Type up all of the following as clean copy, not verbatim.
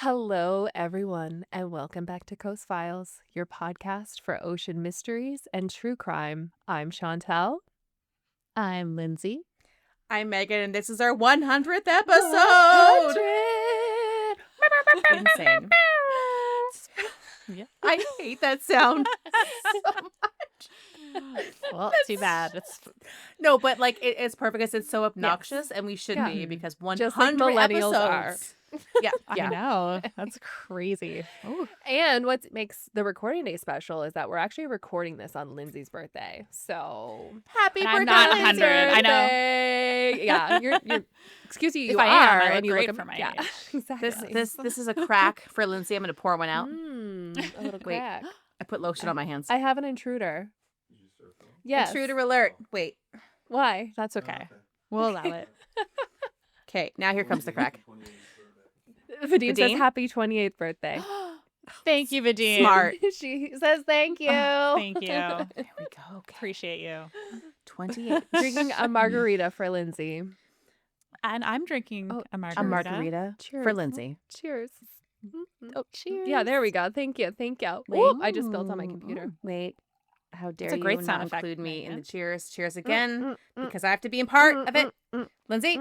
Hello, everyone, and welcome back to Coast Files, your podcast for ocean mysteries and true crime. I'm Chantel. I'm Lindsay. I'm Megan, and this is our 100th episode. 100! Insane. Yeah. I hate that sound so much. Well, too bad. No, but like it's perfect because it's so obnoxious, and we should be because 100 Just like millennials episodes. are. I know. That's crazy. Ooh. And what makes the recording day special is that we're actually recording this on Lindsay's birthday. So Happy And birthday, I'm not Lindsay. 100. I know. birthday. Yeah, you're excuse me, you If I are. am, I look and you great look for my yeah, age. exactly. This is a crack for Lindsay. I'm gonna pour one out. A little Wait. crack. I put lotion on my hands. I have an intruder. Yes. Intruder alert. Wait. Why? That's okay. We'll allow it. Okay, now here comes the crack. Vadim says Vadim? happy 28th birthday. Thank you, Vadim. Smart. She says thank you. Thank you. There we go. Okay. Appreciate you. 28. Drinking a margarita for Lindsay. And I'm drinking a margarita. A margarita Cheers. for Lindsay. Cheers. Oh, cheers. Yeah, there we go. Thank you. Thank you. Wait. Ooh, I just spilled on my computer. Wait. How dare a great you sound not effect, include me in Megan. the cheers? Cheers again, because I have to be a part of it. Lindsay.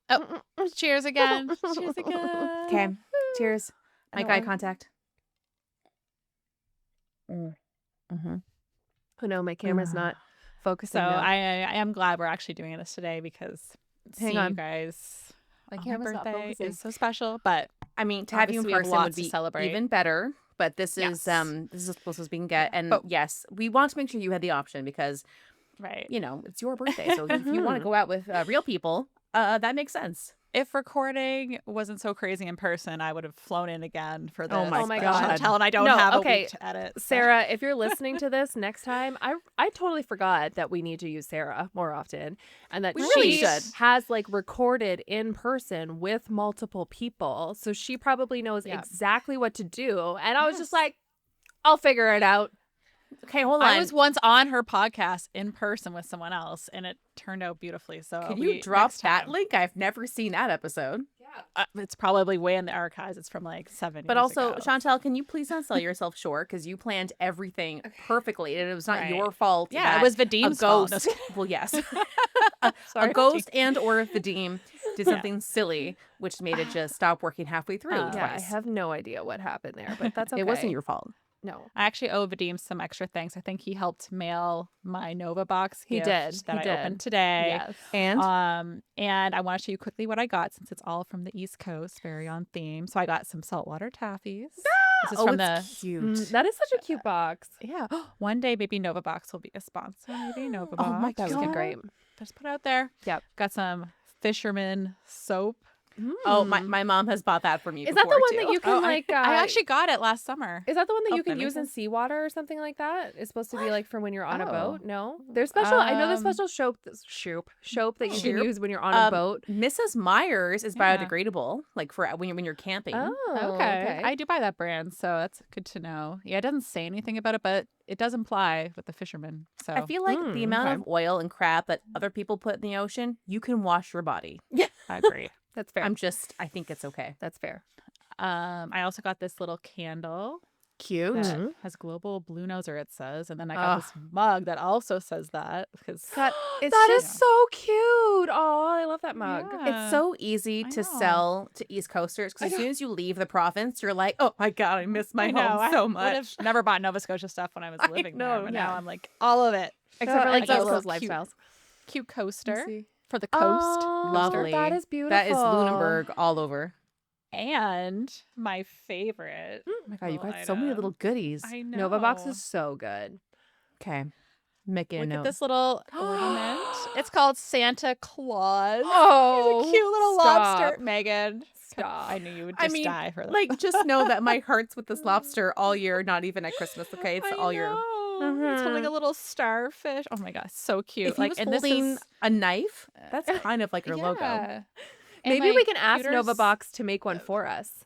Oh, cheers again. Cheers again. Okay. Cheers. I Make don't eye want- contact. Mm-hmm. Oh no, my camera's not focusing. So now. I am glad we're actually doing this today because Hang seeing on. you guys My on camera's not birthday focusing. is so special. But I mean, to have you in Obviously, we have person would lots to be celebrate. even better. But this is Yes. this is as close as we can get. And But- yes, we want to make sure you had the option because right. it's your birthday. So if you want to go out with real people, that makes sense. If recording wasn't so crazy in person, I would have flown in again for this. Oh my but God. Chantel and I don't No, have okay. a week to edit. so- Sarah, if you're listening to this next time, I totally forgot that we need to use Sarah more often, and that We she really should. has like recorded in person with multiple people, so she probably knows Yeah. exactly what to do. And I was just like, I'll figure it out. Okay, hold on. I was once on her podcast in person with someone else, and it turned out beautifully. So Can you drop next that time- link? I've never seen that episode. It's probably way in the archives. It's from like 7 But years also, ago. Chantel, can you please not sell yourself short? Because you planned everything perfectly, and it was not Right. your fault. Yeah, that it was a Vadim's fault. ghost. No, Well, yes, Sorry, a ghost and or Vadim did something silly, which made it just stop working halfway through. Yeah, Yeah, I twice. have no idea what happened there, but that's okay. It wasn't your fault. No. I actually owe Vadim some extra thanks. I think he helped mail my Nova box He gift did. that He I did. opened today. Yes. And I want to show you quickly what I got since it's all from the East Coast, very on theme. So I got some saltwater taffies. This is from the it's cute. That is such a cute box. yeah. One day, maybe Nova Box will be a sponsor. Maybe Nova Box. Oh my That would be God. great. Just put it out there. Yep. Got some fisherman soap. Oh, my mom has bought that for me. Is that the before, one too. that you can I actually got it last summer. Is that the one that Oh, you can that use in makes sense. seawater or something like that? It's supposed to be like for when you're on a Oh. boat. No, there's special. I know there's Um, special soap that you can Shoop. use when you're on a boat. Mrs. Myers is Yeah. biodegradable, like for when you're camping. Oh, Okay. I do buy that brand, so that's good to know. Yeah, it doesn't say anything about it, but it does imply with the fisherman. So I feel like the amount okay. of oil and crap that other people put in the ocean, you can wash your body. I agree. That's fair. I think it's okay. That's fair. I also got this little candle Cute. that Mhm. has global blue noser, it says, and then I got this mug that also says that because That is just- so cute. Oh, I love that mug. It's so easy I to know. sell to East Coasters because as soon as you leave the province, you're like, oh my God, I miss my home so I would much. have never bought Nova Scotia stuff when I was I living know, there, but yeah. now I'm like all of it. Except for like I got a East Coast little cute- lifestyles. Cute Let's coaster see. for the coast. Oh, Lovely. That is beautiful. That is Lunenburg all over. And my favorite. Oh my God, you got so many little goodies. I know. Nova Box is so good. Okay. Making a Look note. at this little ornament. It's called Santa Claus. Oh, It's a cute little stop. lobster, Megan. Stop. I knew you would I just mean, die for that. like, just know that my heart's with this lobster all year, not even at Christmas, okay? It's I all year. know. It's holding a little starfish. Oh my god, so cute! If he was and this holding is a knife, that's kind of like your logo. yeah. And Maybe my we can ask computers- Nova Box to make one for us.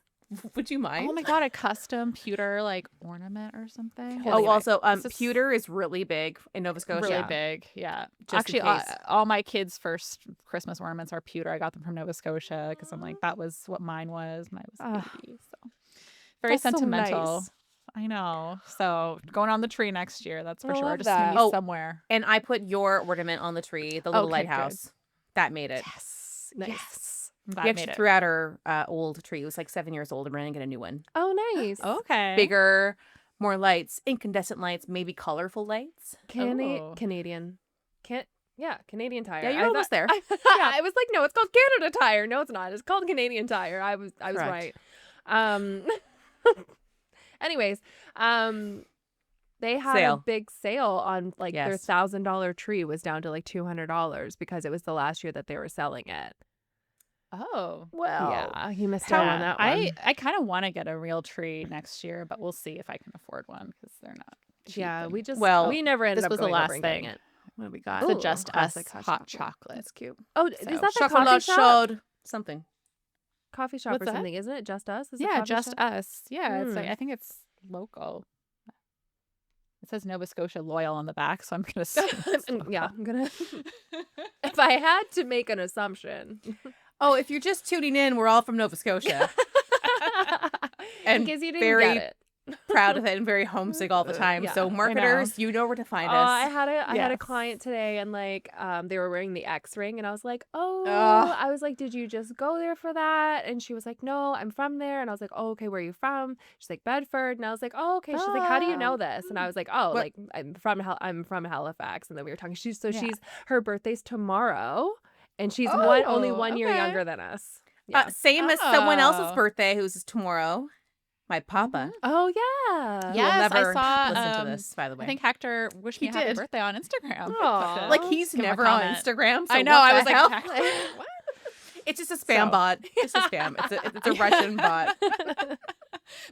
Would you mind? Oh my god, a custom pewter like ornament or something. Oh, Anyway, also, this is pewter is really big in Nova Scotia. really big. Yeah. Just in Actually, case. all my kids' first Christmas ornaments are pewter. I got them from Nova Scotia because I'm like, that was what mine was when I was a baby. So very That's so sentimental. nice. I know. So going on the tree next year, that's for I sure. love Just that. maybe Oh, somewhere. And I put your ornament on the tree, the little Okay, lighthouse. That made it. Yes. Nice. Yes. We That made actually it. threw out our old tree. It was like 7 years old, and we're going to get a new one. Oh, nice. Okay. Bigger, more lights, incandescent lights, maybe colorful lights. Oh. Canadian. Canadian Tire. Yeah, you're almost there. I was like, no, it's called Canada Tire. No, it's not. It's called Canadian Tire. I was Correct. right. Anyways, they had a Sale. big sale on like their Yes. $1,000 tree was down to like $200 because it was the last year that they were selling it. Oh. Well, Yeah, you missed out on that one. I kind of want to get a real tree next year, but we'll see if I can afford one because they're not cheap. Yeah, we just Well, we never ended this up was the going over last and getting thing. it. what do we got? The Ooh, Just Us classic hot chocolate. That's cute. Oh, is So- that the coffee Chocolate shop? chaud something. Coffee shop What's or that? something, isn't it? Just Us? Is it Yeah, coffee Just shop? Us. Yeah, it's like Hmm. I think it's local. It says Nova Scotia Loyal on the back, so I'm gonna assume it's Yeah, local. I'm gonna. If I had to make an assumption, Oh, if you're just tuning in, we're all from Nova Scotia. in And case you didn't very get it. Proud of it and very homesick all the time. Yeah, So I marketers, you know where to find I us. had I had a Yes. client today, and like they were wearing the X ring, and I was like, oh, Ugh. I was like, did you just go there for that? And she was like, no, I'm from there. And I was like, oh, okay, where are you from? She's like, Bedford. And I was like, oh, okay. She's like, how do you know this? And I was like, oh, What- like I'm from Halifax. And then we were talking. Yeah. Her birthday's tomorrow, and she's Oh, only 1 year okay. younger than us. Yeah. Same as someone else's Oh. birthday who's tomorrow. My papa. Oh yeah. Who will Yes, I never saw, listen to this, by the way. I think Hector wished He me a happy did. birthday on Instagram. Aw. Like he's Give him a never on comment. Instagram. So I know. what I the was like, hell? Hector, what? It's just a spam So- bot. It's a spam. It's a Russian bot.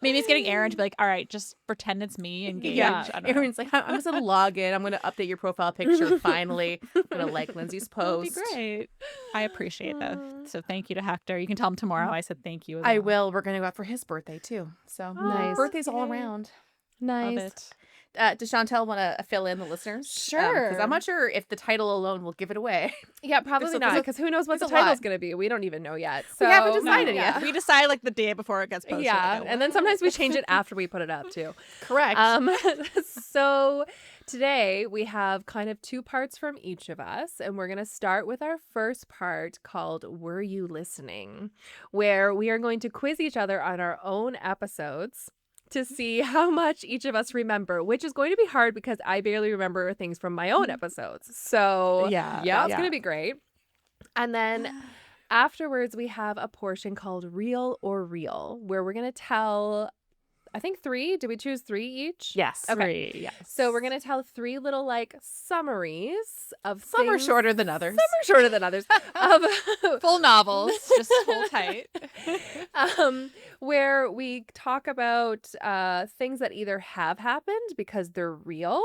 Maybe it's getting Aaron to be like, all right, just pretend it's me. Engage. Yeah. I don't know. Aaron's like, I'm just gonna log in. I'm gonna update your profile picture. Finally, I'm gonna like Lindsay's That'll be post. great. I appreciate that. So thank you to Hector. You can tell him tomorrow. I said thank you. As I well. will. We're gonna go out for his birthday too. So Nice. birthdays all Okay. around. Love Nice. it. Does Chantel want to fill in the listeners? Sure. Because I'm not sure if the title alone will give it away. Yeah, probably There's a- not, there's a- because who knows what the there's a lot. title's going to be. We don't even know yet. So, We haven't No, decided yet. We decide like the day before it gets posted. Yeah, Like, and then sometimes we change it after we put it up too. Correct. So today we have kind of two parts from each of us, and we're going to start with our first part called Were You Listening?, where we are going to quiz each other on our own episodes to see how much each of us remember, which is going to be hard because I barely remember things from my own episodes. So Yeah. that's going to be great. And then afterwards, we have a portion called Real or Real, where we're going to tell, I think 3. Did we choose 3 each? yes. Okay. 3, yes. So we're going to tell 3 little like summaries of Some are things- shorter than others. Some are shorter than others. Of full novels, just hold tight. where we talk about things that either have happened because they're real,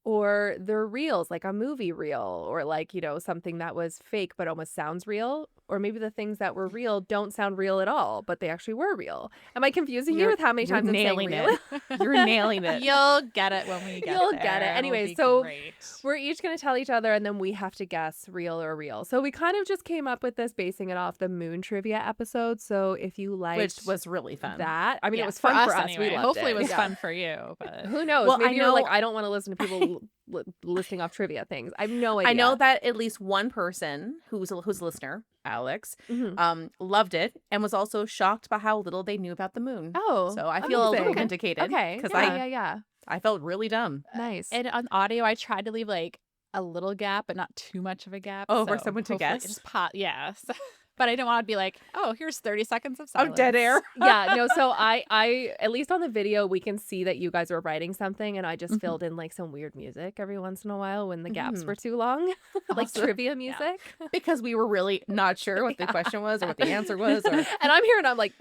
or they're reals, like a movie reel, or like, you know, something that was fake but almost sounds real, or maybe the things that were real don't sound real at all, but they actually were real. Am I confusing you You're- with how many you're times I'm saying nailing real? it. You're nailing it. You'll get it when we get You'll there. get it. It'll Anyway, be so great. We're each going to tell each other, and then we have to guess real or real. So we kind of just came up with this basing it off the moon trivia episode. So if you liked Which was really fun. that, I mean, Yeah, it was fun for us. anyway. We loved Hopefully it was Yeah. fun for you. But Who knows? Well, Maybe I you're like, know- I don't want to listen to people listing off trivia things. I have no idea. I know that at least one person who's a listener, Alex, Mhm. loved it and was also shocked by how little they knew about the moon. Oh, So I feel a little amazing. vindicated. Okay. Because Yeah. I felt really dumb. Nice. and on audio, I tried to leave like a little gap, but not too much of a gap. Oh, for so someone to hopefully it guess? Just pop, yeah. So- but I don't want to be like, oh, here's 30 seconds of Oh, silence. dead air. Yeah, no, so I at least on the video we can see that you guys were writing something, and I just Mhm. filled in like some weird music every once in a while when the gaps Mhm. were too long. Like Awesome. trivia music. Because we were really not sure what the question was or what the answer was. Or... And I'm here and I'm like,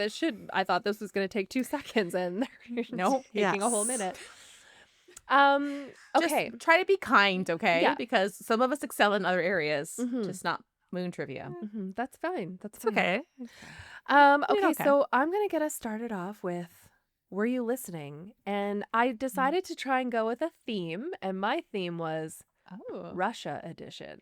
I thought this was gonna take 2 seconds, and they're Nope. taking a whole Yes. minute. Just Okay. try to be kind, okay? Yeah. Because some of us excel in other areas, Mhm. just not moon trivia. That's fine. That's It's fine. okay. did Okay, okay. so I'm gonna get us started off with were you listening? And I decided to try and go with a theme, and my theme was Oh. Russia edition.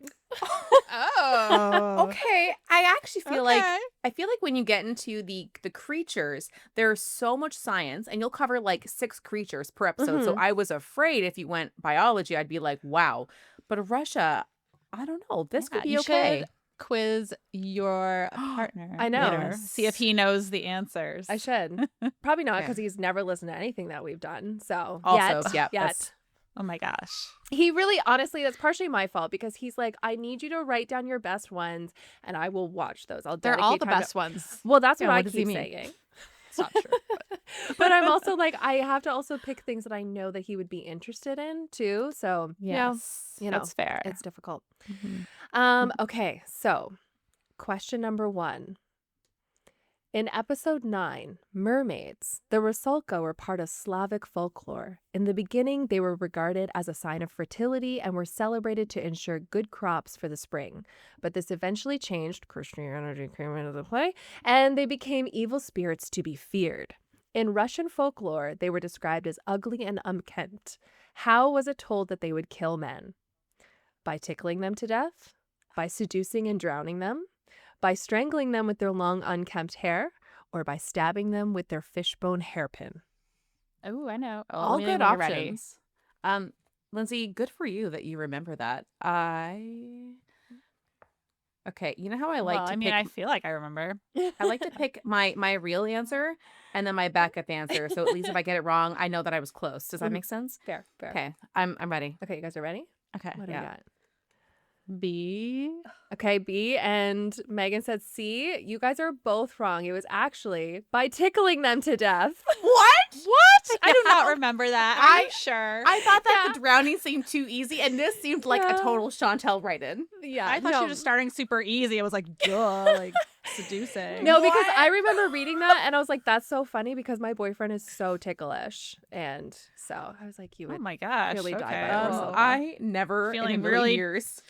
Oh. Okay, I actually feel like Okay. when you get into the creatures, there's so much science, and you'll cover like 6 creatures per episode. So Mhm. I was afraid if you went biology, I'd be like, wow. But Russia, I don't know. This Yeah, could be you okay. should quiz your partner I know. later. See if he knows the answers. I should. Probably not Okay. because he's never listened to anything that we've done. So Also, yet, yeah, yet. that's- Oh my gosh. He really, honestly, that's partially my fault because he's like, I need you to write down your best ones, and I will watch those. I'll They're dedicate all the time to- best ones. Well, that's Yeah, what I what does he keep mean? saying. It's not true. But I'm also like, I have to also pick things that I know that he would be interested in too. So Yes. you know, That's fair. it's difficult. Mhm. Okay, so question number 1. In episode 9, mermaids, the Rusalka were part of Slavic folklore. In the beginning, they were regarded as a sign of fertility and were celebrated to ensure good crops for the spring. But this eventually changed, Christianity came into the play, and they became evil spirits to be feared. In Russian folklore, they were described as ugly and unkempt. How was it told that they would kill men? By tickling them to death? By seducing and drowning them? By strangling them with their long, unkempt hair, or by stabbing them with their fishbone hairpin? Oh, I know. Oh, all let me know good when you're ready. options. Lindsay, good for you that you remember that. Okay, you know how I like Well, to I mean, pick I feel like I remember. I like to pick my real answer and then my backup answer. So at least if I get it wrong, I know that I was close. Does that Mhm. make sense? Fair. Okay, I'm ready. Okay, you guys are ready? Okay. What do Yeah. we got? B. Okay, B and Megan said C. You guys are both wrong. It was actually by tickling them to death. What? What? I do Yeah. not remember that. Are you sure? I thought that Yeah. the drowning seemed too easy, and this seemed like a Yeah. total Chantel write-in. Yeah, I thought she was just starting super easy. I was like, duh, like seducing. No, because What? I remember reading that and I was like, that's so funny because my boyfriend is so ticklish. And so I was like, you Oh would my gosh. really die okay. by a Well, Rusalka. I never Feeling in a million really- years.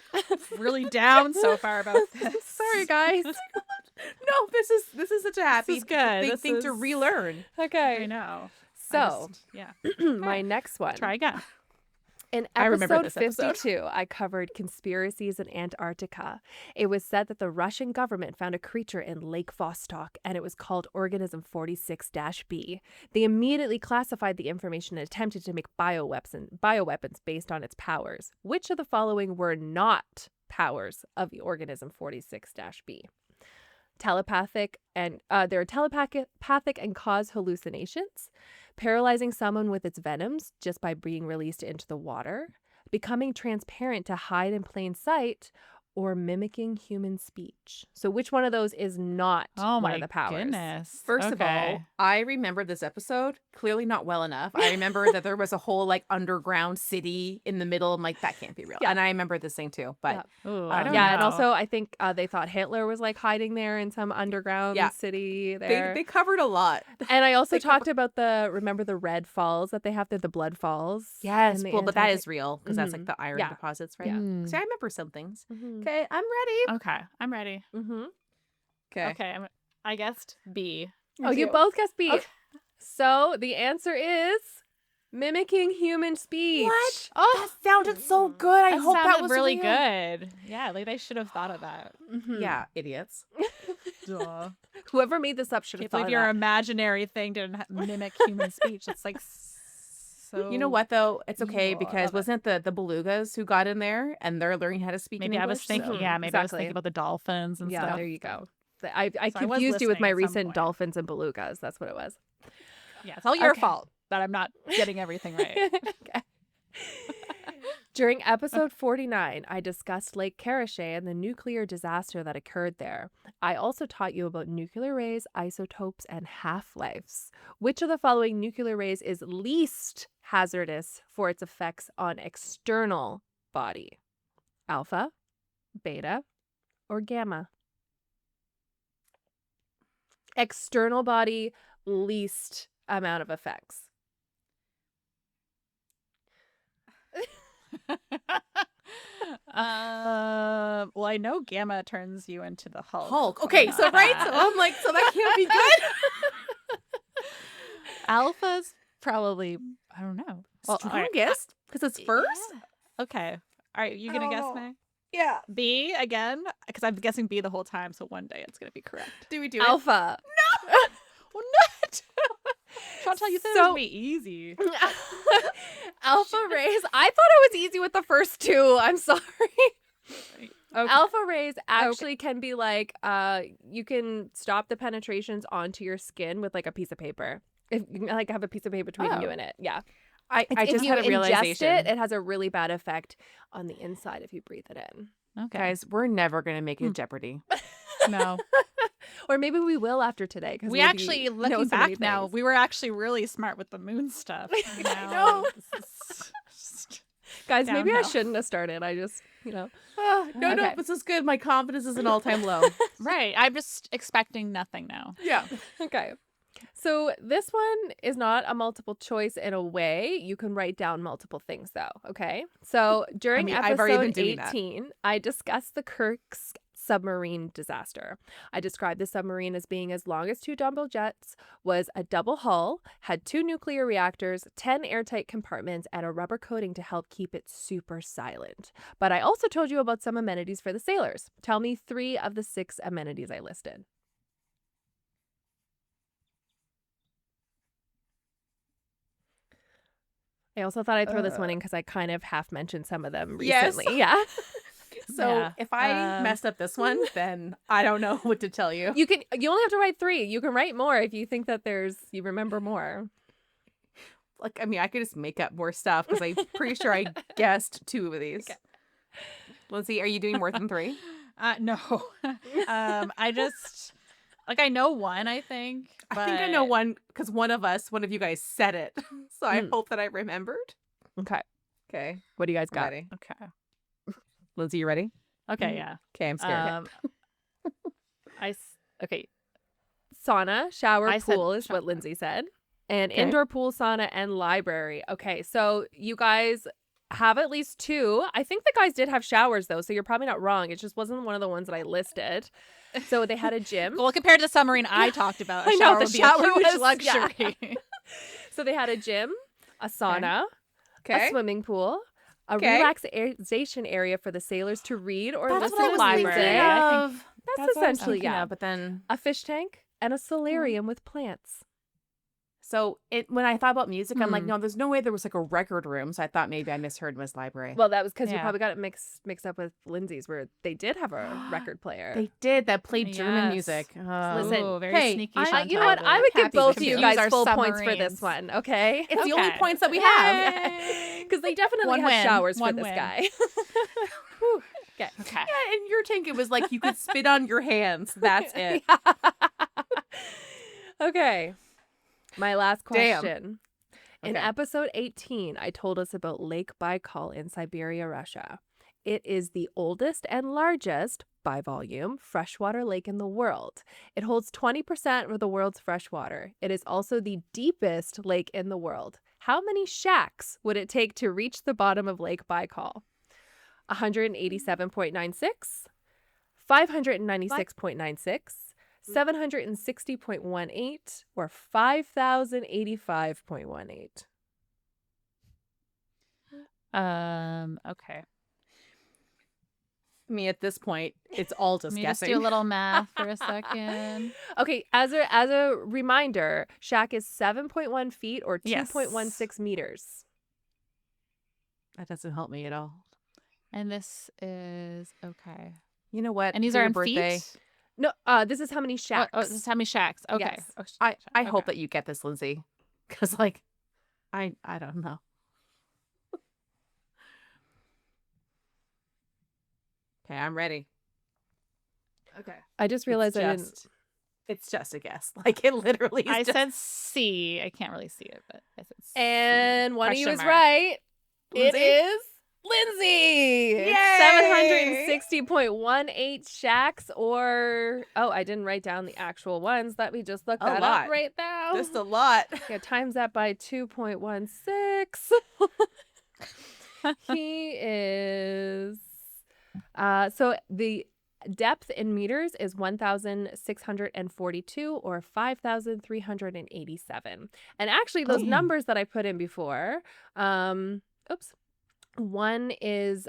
really down so far about this. Sorry, guys. No, this is such a happy is good. thing This to is- relearn. Okay. I know. So, yeah. my next one. Try again. In I remember episode this episode. 52, I covered conspiracies in Antarctica. It was said that the Russian government found a creature in Lake Vostok, and it was called Organism 46-B. They immediately classified the information and attempted to make bioweapons based on its powers. Which of the following were not powers of the Organism 46-B? Telepathic and they're telepathic and cause hallucinations, paralyzing someone with its venoms just by being released into the water, becoming transparent to hide in plain sight, or mimicking human speech. So which one of those is not Oh one my of the powers? goodness. First of all, Okay. I remember this episode clearly not well enough. I remember that there was a whole like underground city in the middle. I'm like, that can't be real. Yeah. And I remember this thing too. But Ooh, I don't Yeah, know. and also I think they thought Hitler was like hiding there in some underground Yeah. city there. they covered a lot. And I also they talked about remember the red falls that they have there, the blood falls? Yes, in the well, but that Antarctic? is real because that's like Mhm. the iron Yeah. deposits, right? Yeah. Mm. See, I remember some things. Mhm. Okay, I'm ready. Okay, I'm ready. Mhm. Okay, I guessed B. Oh, you both guessed B. Okay. So the answer is mimicking human speech. What? Oh, That sounded so good. I that hope that sounded was really real. good. Yeah, like they should have thought of that. Mhm. Yeah, idiots. Duh. Whoever made this up should have Can't thought believe of your that. imaginary thing didn't mimic human speech. It's like so. You know what though? It's okay evil. I because love it. wasn't the belugas who got in there and they're learning how to speak in Maybe I English? was thinking. so- Yeah, maybe I was Exactly. thinking about the dolphins and Yeah, stuff. there you go. I So I was confused you with listening my at some recent point. dolphins and belugas. That's what it was. Yeah, it's all your Okay. fault that I'm not getting everything right. Okay. During episode 49, I discussed Lake Karachay and the nuclear disaster that occurred there. I also taught you about nuclear rays, isotopes, and half-lives. Which of the following nuclear rays is least hazardous for its effects on external body? Alpha, beta, or gamma? External body, least amount of effects. Well, I know Gamma turns you into the Hulk. Hulk. Okay, so right, so I'm like, so that can't be good. Alpha's probably, I don't know. Well, all right, Strongest because it's first. yeah. Okay. All right, you I gonna don't guess, know. Meg? Yeah. B again? Because I'm guessing B the whole time, so one day it's gonna be correct. Do we do it? Alpha. Well, not. Chantel, you said it So- would be easy. Alpha rays. I thought it was easy with the first two. I'm sorry. Okay. Alpha rays actually can be like, you can stop the penetrations onto your skin with like a piece of paper. If you can, like have a piece of paper between you and it. Yeah. I If just you had a ingest realization. it has a really bad effect on the inside if you breathe it in. Okay. Guys, we're never gonna make it Jeopardy. No. Or maybe we will after today. Because We actually, looking back now, we were actually really smart with the moon stuff. I Now know. this is just Guys, maybe I downhill. shouldn't have started. I just, No, Okay. this is good. My confidence is an all-time low. Right. I'm just expecting nothing now. Yeah. Okay. So this one is not a multiple choice in a way. You can write down multiple things though. Okay. So during I've already been episode doing that. 18, I discussed the Kirk's submarine disaster. I described the submarine as being as long as two dumbbell jets, was a double hull, had 2 nuclear reactors, 10 airtight compartments, and a rubber coating to help keep it super silent. But I also told you about some amenities for the sailors. Tell me 3 of the 6 amenities I listed. I also thought I'd throw this one in because I kind of half mentioned some of them Yes. recently. Yeah. So Yeah. if I messed up this one, then I don't know what to tell you. You only have to write 3. You can write more if you think that you remember more. Like, I mean, I could just make up more stuff because I'm pretty sure I guessed 2 of these. Okay. Lindsay, are you doing more than 3? No. I just, like, I know one, I think. I think I know but- one because one of you guys said it. So I Mm. hope that I remembered. Okay. Okay. What do you guys I'm got? ready. Okay. Lindsay, you ready? Okay, yeah. Okay, I'm scared. Okay. Sauna, shower, I said pool is what shower. Lindsay said. And Okay. indoor pool, sauna, and library. Okay, so you guys have at least 2. I think the guys did have showers though, so you're probably not wrong. It just wasn't one of the ones that I listed. So they had a gym. Well, compared to the submarine I talked about, a I know, shower the would be shower a huge was- yeah. luxury. So they had a gym, a sauna, Okay. a swimming pool, a Okay. relaxation area for the sailors to read or That's listen what I to was music. thinking I of. think That's what I was essentially, thinking yeah. of, but then A fish tank and a solarium with plants. so when I thought about music, I'm like, Hmm. no, there's no way there was like a record room. So I thought maybe I misheard Miss Library. Well, that was because you Yeah. probably got it mixed up with Lindsay's, where they did have a record player. They did that played German Yes. music. Listen, Ooh, very hey, sneaky. You know what? Chantel. I would give Happy to both of you confuse guys our full points for this submarines. one, okay? It's the only Okay. points that we have. Yay. Because they definitely One have win. showers One for this win. guy. Okay. Okay. Yeah, in your tank, it was like you could spit on your hands. That's it. Okay. My last Damn. question. In Okay. episode 18, I told us about Lake Baikal in Siberia, Russia. It is the oldest and largest, by volume, freshwater lake in the world. It holds 20% of the world's freshwater. It is also the deepest lake in the world. How many shacks would it take to reach the bottom of Lake Baikal? 187.96, 596.96, 760.18, or 5,085.18? Okay. I mean, at this point, it's all just Let me just guessing. do a little math for a second. Okay, as a reminder, shack is 7.1 feet or Yes. 2.16 meters. That doesn't help me at all. And this is okay. You know what? And these For are your in birthday, feet. No, this is how many shacks. Oh, this is how many shacks. Okay. Yes. Oh, I hope okay. that you get this, Lindsay, because like, I don't know. Okay, I'm ready. Okay. I just realized I didn't. It's just a guess. Like it literally is I just said C. I can't really see it, but I said C. And one of you Question is mark. right. Lindsay? It is Lindsay. Yay! 760.18 shacks, or I didn't write down the actual ones. Let me just look A that lot. up right now. just a lot. Yeah, times that by 2.16. He is so the depth in meters is 1,642 or 5,387. And actually those Oh. numbers that I put in before, oops. One is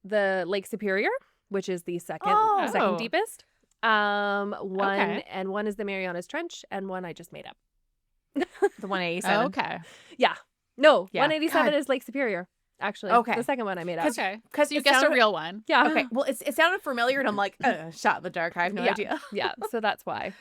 the Lake Superior, which is the second Oh. deepest. One Okay. and one is the Marianas Trench, and one I just made up. The 187. Okay. Yeah. No, Yeah. 187 God. is Lake Superior. Actually, Okay. the second one I made up. Okay. Because You guessed a real one. Yeah. Okay. Well, it sounded familiar, and I'm like, shot in the dark. I have no Yeah. idea. Yeah. So that's why.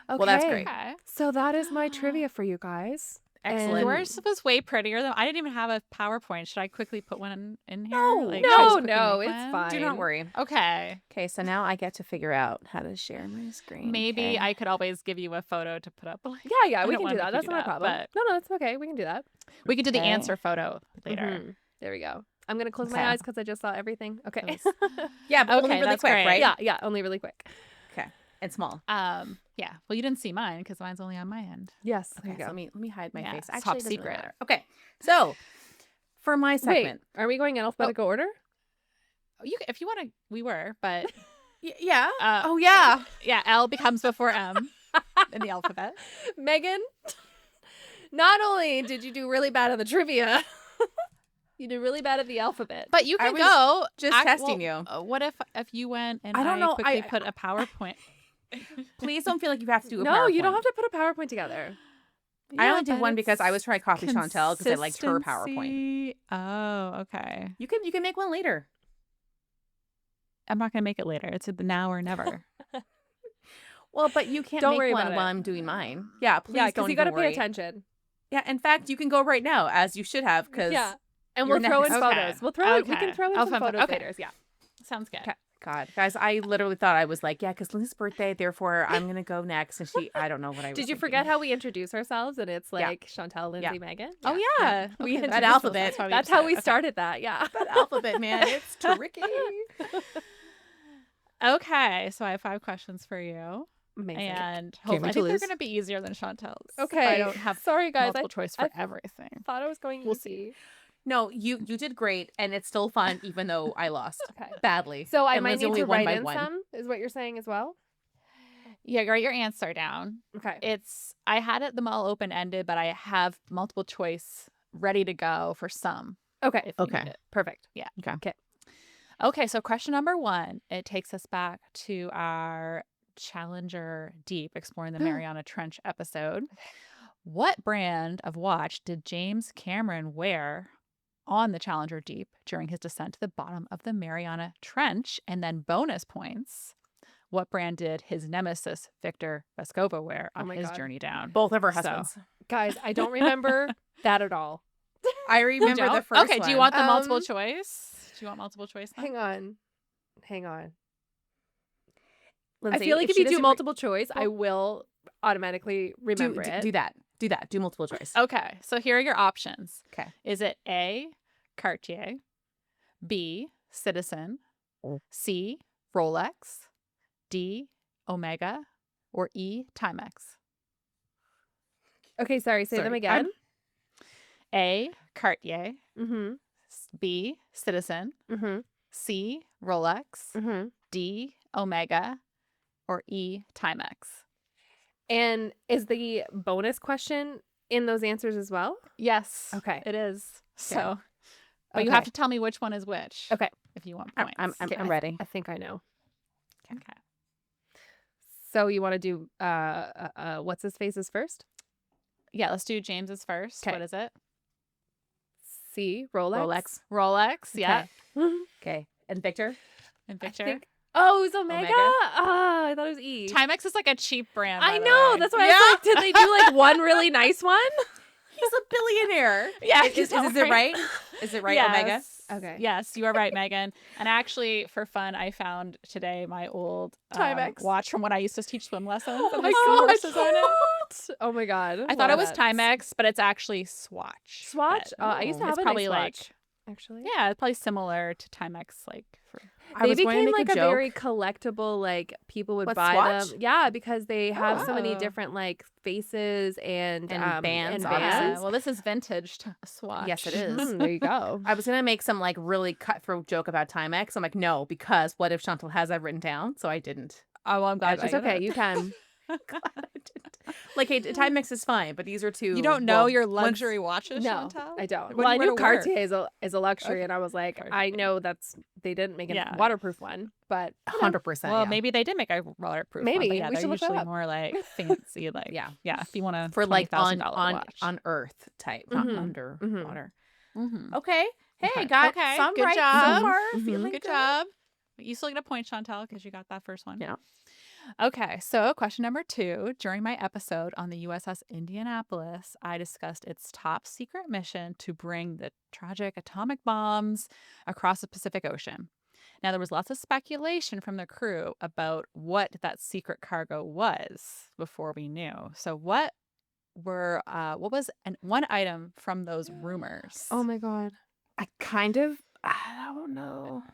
Okay. Well, that's great. Okay. So that is my trivia for you guys. Excellent. Yours was way prettier though. I didn't even have a PowerPoint. Should I quickly put one in here? No, Like, no, should I just quickly no, make it's one? fine. Do not worry. Okay. Okay, so now I get to figure out how to share my screen. Maybe Okay. I could always give you a photo to put up. Yeah, I we don't can wanna do that. make That's you not do a that, problem. but- No, that's okay. We can do that. We could do the Okay. answer photo later. Mhm. There we go. I'm going to close Okay. my eyes because I just saw everything. Okay. Yeah, but only Okay, really that's quick, great. right? Yeah, only really quick. Okay. And small. Yeah. Well, you didn't see mine because mine's only on my end. Yes. Okay, There you so go. let me hide my Yeah, face. it's Actually, top it doesn't really secret. matter. Okay. So, for my Wait, segment. are we going in alphabetical order? If you want to, we were, but Yeah. oh yeah. yeah, L becomes before M in the alphabet. Meghan, not only did you do really bad at the trivia, you did really bad at the alphabet. But you I can was go. just testing you. What if you went and I don't know, quickly I- put a PowerPoint? Please don't feel like you have to do a No, you don't PowerPoint. have to put a PowerPoint together. I only Yeah, did one but because I was it's trying to copy Chantel because I liked her PowerPoint. consistency. Oh, okay. You can make one later. I'm not gonna make it later. It's the now or never. Well, but you can't Don't make worry one about it. while I'm doing mine. Yeah, please Yeah, don't because you even got to pay worry. attention. Yeah, in fact, you can go right now, as you should have, because Yeah. And you're we'll throw in next. Okay. photos. We'll throw in, we Okay. can throw in Oh, some fun. photos Okay. later. Yeah. Sounds good. Okay. God, guys, I literally thought I was like, yeah, because Lindsay's birthday, therefore I'm gonna go next, and I don't know what I was. Did you thinking. forget how we introduce ourselves? And it's Yeah. like Chantel, Lindsay, Meghan. Oh yeah. We Okay, introduced that alphabet. That's, why That's did how that. we Okay. started that. Yeah. that alphabet, man? It's tricky. Okay, so I have 5 questions for you, Amazing. and Can't hopefully, I wait to think they're lose. going to be easier than Chantel's. Okay. I don't have Sorry, guys. multiple choice for I everything. thought I was going We'll easy. No, you did great, and it's still fun, even though I lost Okay. badly. So I And might Lindsay need only to won write by in one. some, is what you're saying as well? Yeah, write your answer down. Okay. I had them all open ended, but I have multiple choice ready to go for some. Okay. If you Okay. need it. Perfect. Yeah. Okay. Okay, so question number 1, it takes us back to our Challenger Deep exploring the Mariana Trench episode. What brand of watch did James Cameron wear on the Challenger Deep during his descent to the bottom of the Mariana Trench? And then bonus points. What brand did his nemesis Victor Vescova wear Oh on my his God. journey down? Both of her So- husbands. Guys, I don't remember that at all. I remember the first Okay, one. do you want the multiple Um, choice? Do you want multiple choice? then? Hang on. Lindsay, I feel like if she you do doesn't multiple choice, I will automatically remember do it. that. Do that. Do multiple choice. Okay, so here are your options. Okay. Is it A, Cartier, B, Citizen, C, Rolex, D, Omega, or E, Timex? Okay, sorry. Say them Sorry, again. A, Cartier, Mm-hmm. B, Citizen, Mm-hmm. C, Rolex, Mm-hmm. D, Omega, or E, Timex? And is the bonus question in those answers as well? Yes. Okay. It is. Okay. So, but you have to tell me which one is which. Okay. If you want I'm points. I'm, Okay, I'm ready. I think I know. Okay. So you want to do what's his face's first? Yeah, let's do James's first. 'Kay. What is it? C, Rolex. Rolex. Yeah. Okay. Okay. And Victor? And I Victor. think. Oh, it's Omega. Omega? Oh, I thought it was E. Timex is like a cheap brand. I by the know. way. That's why I was like, did they do like one really nice one? He's a billionaire. Yeah. Is it right? Is it right, Omega? Yes. Okay. Yes, you are right, Megan. And actually, for fun, I found today my old Timex. watch from when I used to teach swim lessons. Oh and my I see God. horses on it. Oh my God. I thought it was Love that. Timex, but it's actually Swatch. Swatch? But I used to have it's a probably nice like watch. actually. Yeah, it's probably similar to Timex, like for I They was going to became make like a a very joke. collectible, like people would What, buy Swatch? them. Yeah, because they have so many Oh. different like faces and bands, and yeah. bands. Well, this is vintage Swatch. Yes, it is. There you go. I was going to make some like really cutthroat joke about Timex. I'm like, no, because what if Chantel has that written down? So I didn't. Oh, well, I'm glad. It's okay. You can. Glad I didn't. Like, hey, Timex is fine, but these are two. You don't know well, your once- luxury watches, No, Chantel? I don't. What Well, do I you knew wear to work? Cartier is a luxury, Okay. and I was like, I Cartier. know they didn't make a Yeah. waterproof one, but you know, 100%. Well, yeah. maybe they did make a waterproof one, Maybe. but yeah, We they're should look that usually up. more like fancy, like Yeah. if you want a For like on $20,000 on watch. on Earth type, not Mhm. underwater. Mhm. Okay. Hey, Okay. got Okay, some good right job. so far. Mhm. Feeling Good job. You still get a point, Chantel, because you got that first one. Yeah. Okay, so question number 2. During my episode on the USS Indianapolis, I discussed its top secret mission to bring the tragic atomic bombs across the Pacific Ocean. Now, there was lots of speculation from the crew about what that secret cargo was before we knew. So, what was one item from those rumors? oh my god. I don't know.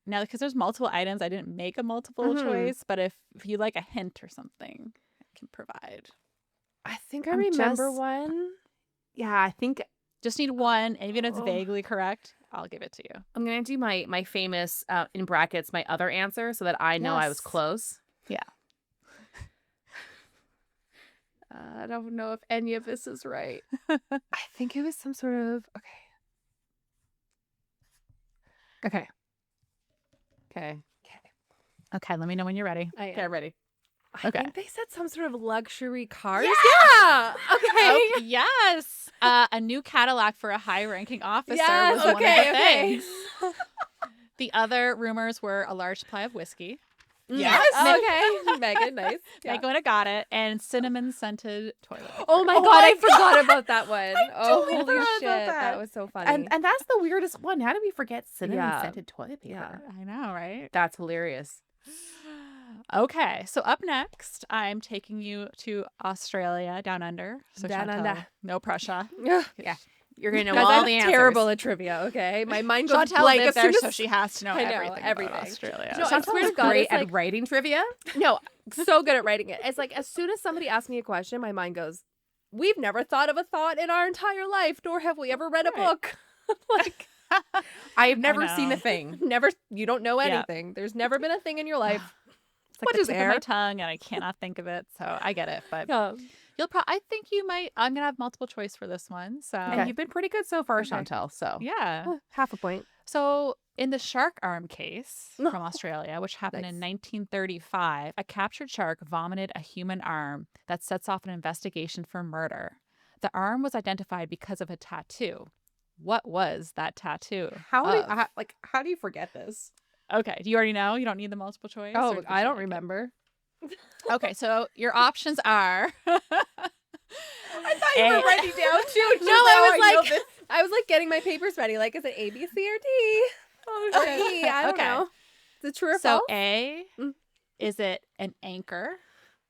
Now, because there's multiple items, I didn't make a multiple Mhm. choice, but if you like a hint or something, I can provide. I think I I'm remember just- one. Yeah, I think Just need one, and even if it's Oh. vaguely correct, I'll give it to you. I'm gonna do my famous in brackets my other answer so that I know I was Yes. close. Yeah. I don't know if any of this is right. I think it was some sort of okay. Okay. Okay, let me know when you're ready. I Okay, ready. I Okay. think they said some sort of luxury car. Yeah. Okay. Oh, yes. A new Cadillac for a high-ranking officer Yes, was one of the okay, okay. things. The other rumors were a large supply of whiskey. Yes. Okay. Meghan, nice. Yeah. Meghan got it, and cinnamon-scented toilet paper. Oh my Oh god, my I forgot about that one. totally Holy forgot shit. about That that. was so funny. And that's the weirdest one. How did we forget cinnamon Yeah. scented toilet paper? Yeah. I know, right? That's hilarious. Okay, so up next, I'm taking you to Australia, down under. So Down Chantel, under. no pressure. Ugh. Yeah. You're gonna know Guys, all I'm the answers. terrible at trivia, okay? My mind goes Chantel blank lived as there, soon so as she has to know I know, everything, everything. about Australia. No, I Chantel's swear to God, great it's at like- writing trivia. No, so good at writing it. It's like as soon as somebody asks me a question, my mind goes, "We've never thought of a thought in our entire life, nor have we ever read a Right. book." Like I have never seen know. a thing. never you don't know Yeah. anything. There's never been a thing in your life. It's like What the is tip of my air? tongue, and I cannot think of it, so I get it. But Yeah. I think you might. I'm gonna have multiple choice for this one. So And you've been pretty good so far, Okay. Chantel. So yeah. Half a point. So in the shark arm case No. from Australia, which happened in Nice. 1935, a captured shark vomited a human arm that sets off an investigation for murder. The arm was identified because of a tattoo. What was that tattoo? how of? do you forget this? Okay, do you already know? You don't need the multiple choice? or Oh, did I you don't like it? remember. Okay, so your options are. I thought you were A- writing down too. No, I was like getting my papers ready. Like, is it A, B, C, or D? Oh, Or shit. E? I don't Okay. know. Is it true or So false? A, Mm. is it an anchor?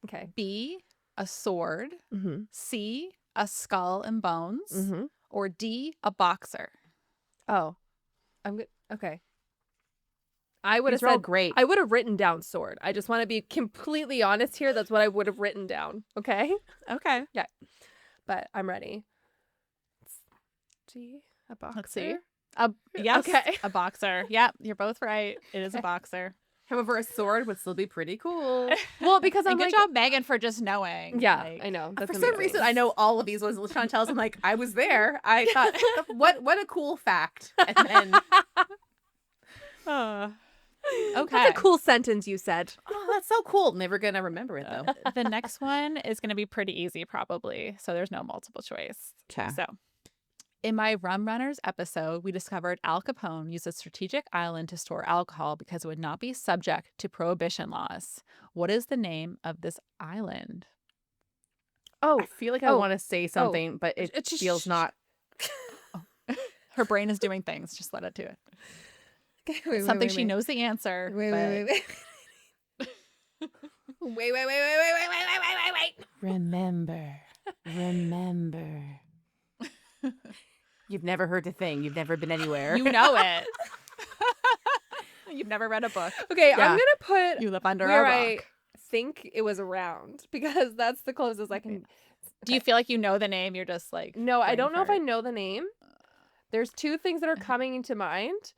Okay. B, a sword? Mm-hmm. C, a skull and bones? Mm-hmm. Or D, a boxer? Oh, I'm good. Okay. I would have These are all said great. I would have written down sword. I just want to be completely honest here. That's what I would have written down. Okay. Okay. But I'm ready. G, a boxer. Let's see. Yes, Okay. a boxer. Yep, you're both right. It is a boxer. However, a sword would still be pretty cool. Well, because I'm And good like, job, Megan, for just knowing. yeah, Like, I know. That's For some amazing. reason, I know all of these ones. Chantel's. I'm like, I was there. I thought, what a cool fact. And then, okay. That's a cool sentence you said. oh, that's so cool. Never gonna remember it though. The next one is going to be pretty easy, probably. So there's no multiple choice. Okay. So, in my Rum Runners episode, we discovered Al Capone used a strategic island to store alcohol because it would not be subject to prohibition laws. What is the name of this island? Oh, I feel like I Oh. want to say something, but it It's just- feels not. Her brain is doing things. Just let it do it. Something she knows the answer. Wait, but- wait, wait, wait, wait, wait, wait, wait, wait, wait, wait, wait, wait. Remember. You've never heard a thing. You've never been anywhere. You know it. You've never read a book. Okay, Yeah. I'm gonna put You live under where a rock. I think it was around because that's the closest I can. Do you feel like you know the name? You're just like No, I brain don't know if I fart. know the name. There's two things that are coming to mind.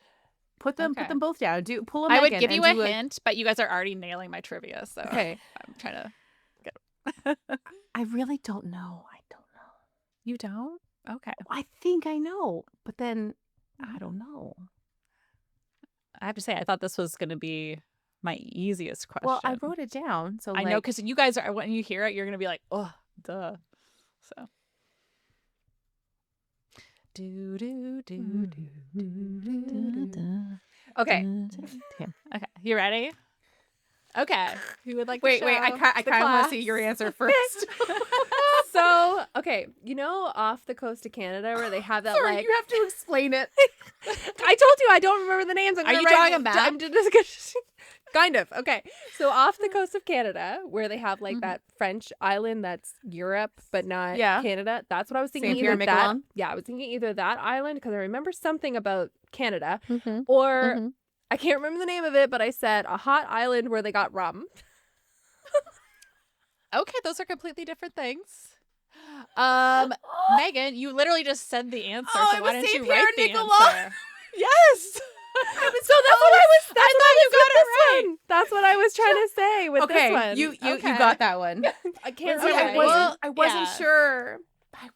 Put them Okay. both down. Pull a I would Meghan give and you a do hint, but you guys are already nailing my trivia, so Okay. I'm trying to get. I really don't know. I don't know. You don't? Okay. I think I know, but then I don't know. I have to say, I thought this was going to be my easiest question. Well, I wrote it down, so I know because you guys are when you hear it, you're going to be like, oh, duh. So. Do do do do do do. Okay. Okay, you ready? Okay. Who would like? Wait, to wait. show I kind the of want class? to see your answer first. So, okay, you know, off the coast of Canada where they have that Sorry, like you have to explain it. I told you I don't remember the names. I'm Are gonna you write- drawing a map? I'm just kind of. Okay. So off the coast of Canada, where they have like that French island that's Europe but not Yeah. Canada. That's what I was thinking. Saint Pierre Either that, Miquelon? yeah, I was thinking either that island because I remember something about Canada, Mm-hmm. or I can't remember the name of it, but I said a hot island where they got rum. Okay, those are completely different things. Megan, you literally just said the answer. Oh, so it why was didn't Saint you write the Pierre Nicolas. answer? Yes. So that's what I was. That's what I you was got with it this right. one. That's what I was trying to say with Okay, this one. you Okay. got that one. I can't Okay, remember. well, I wasn't yeah. sure.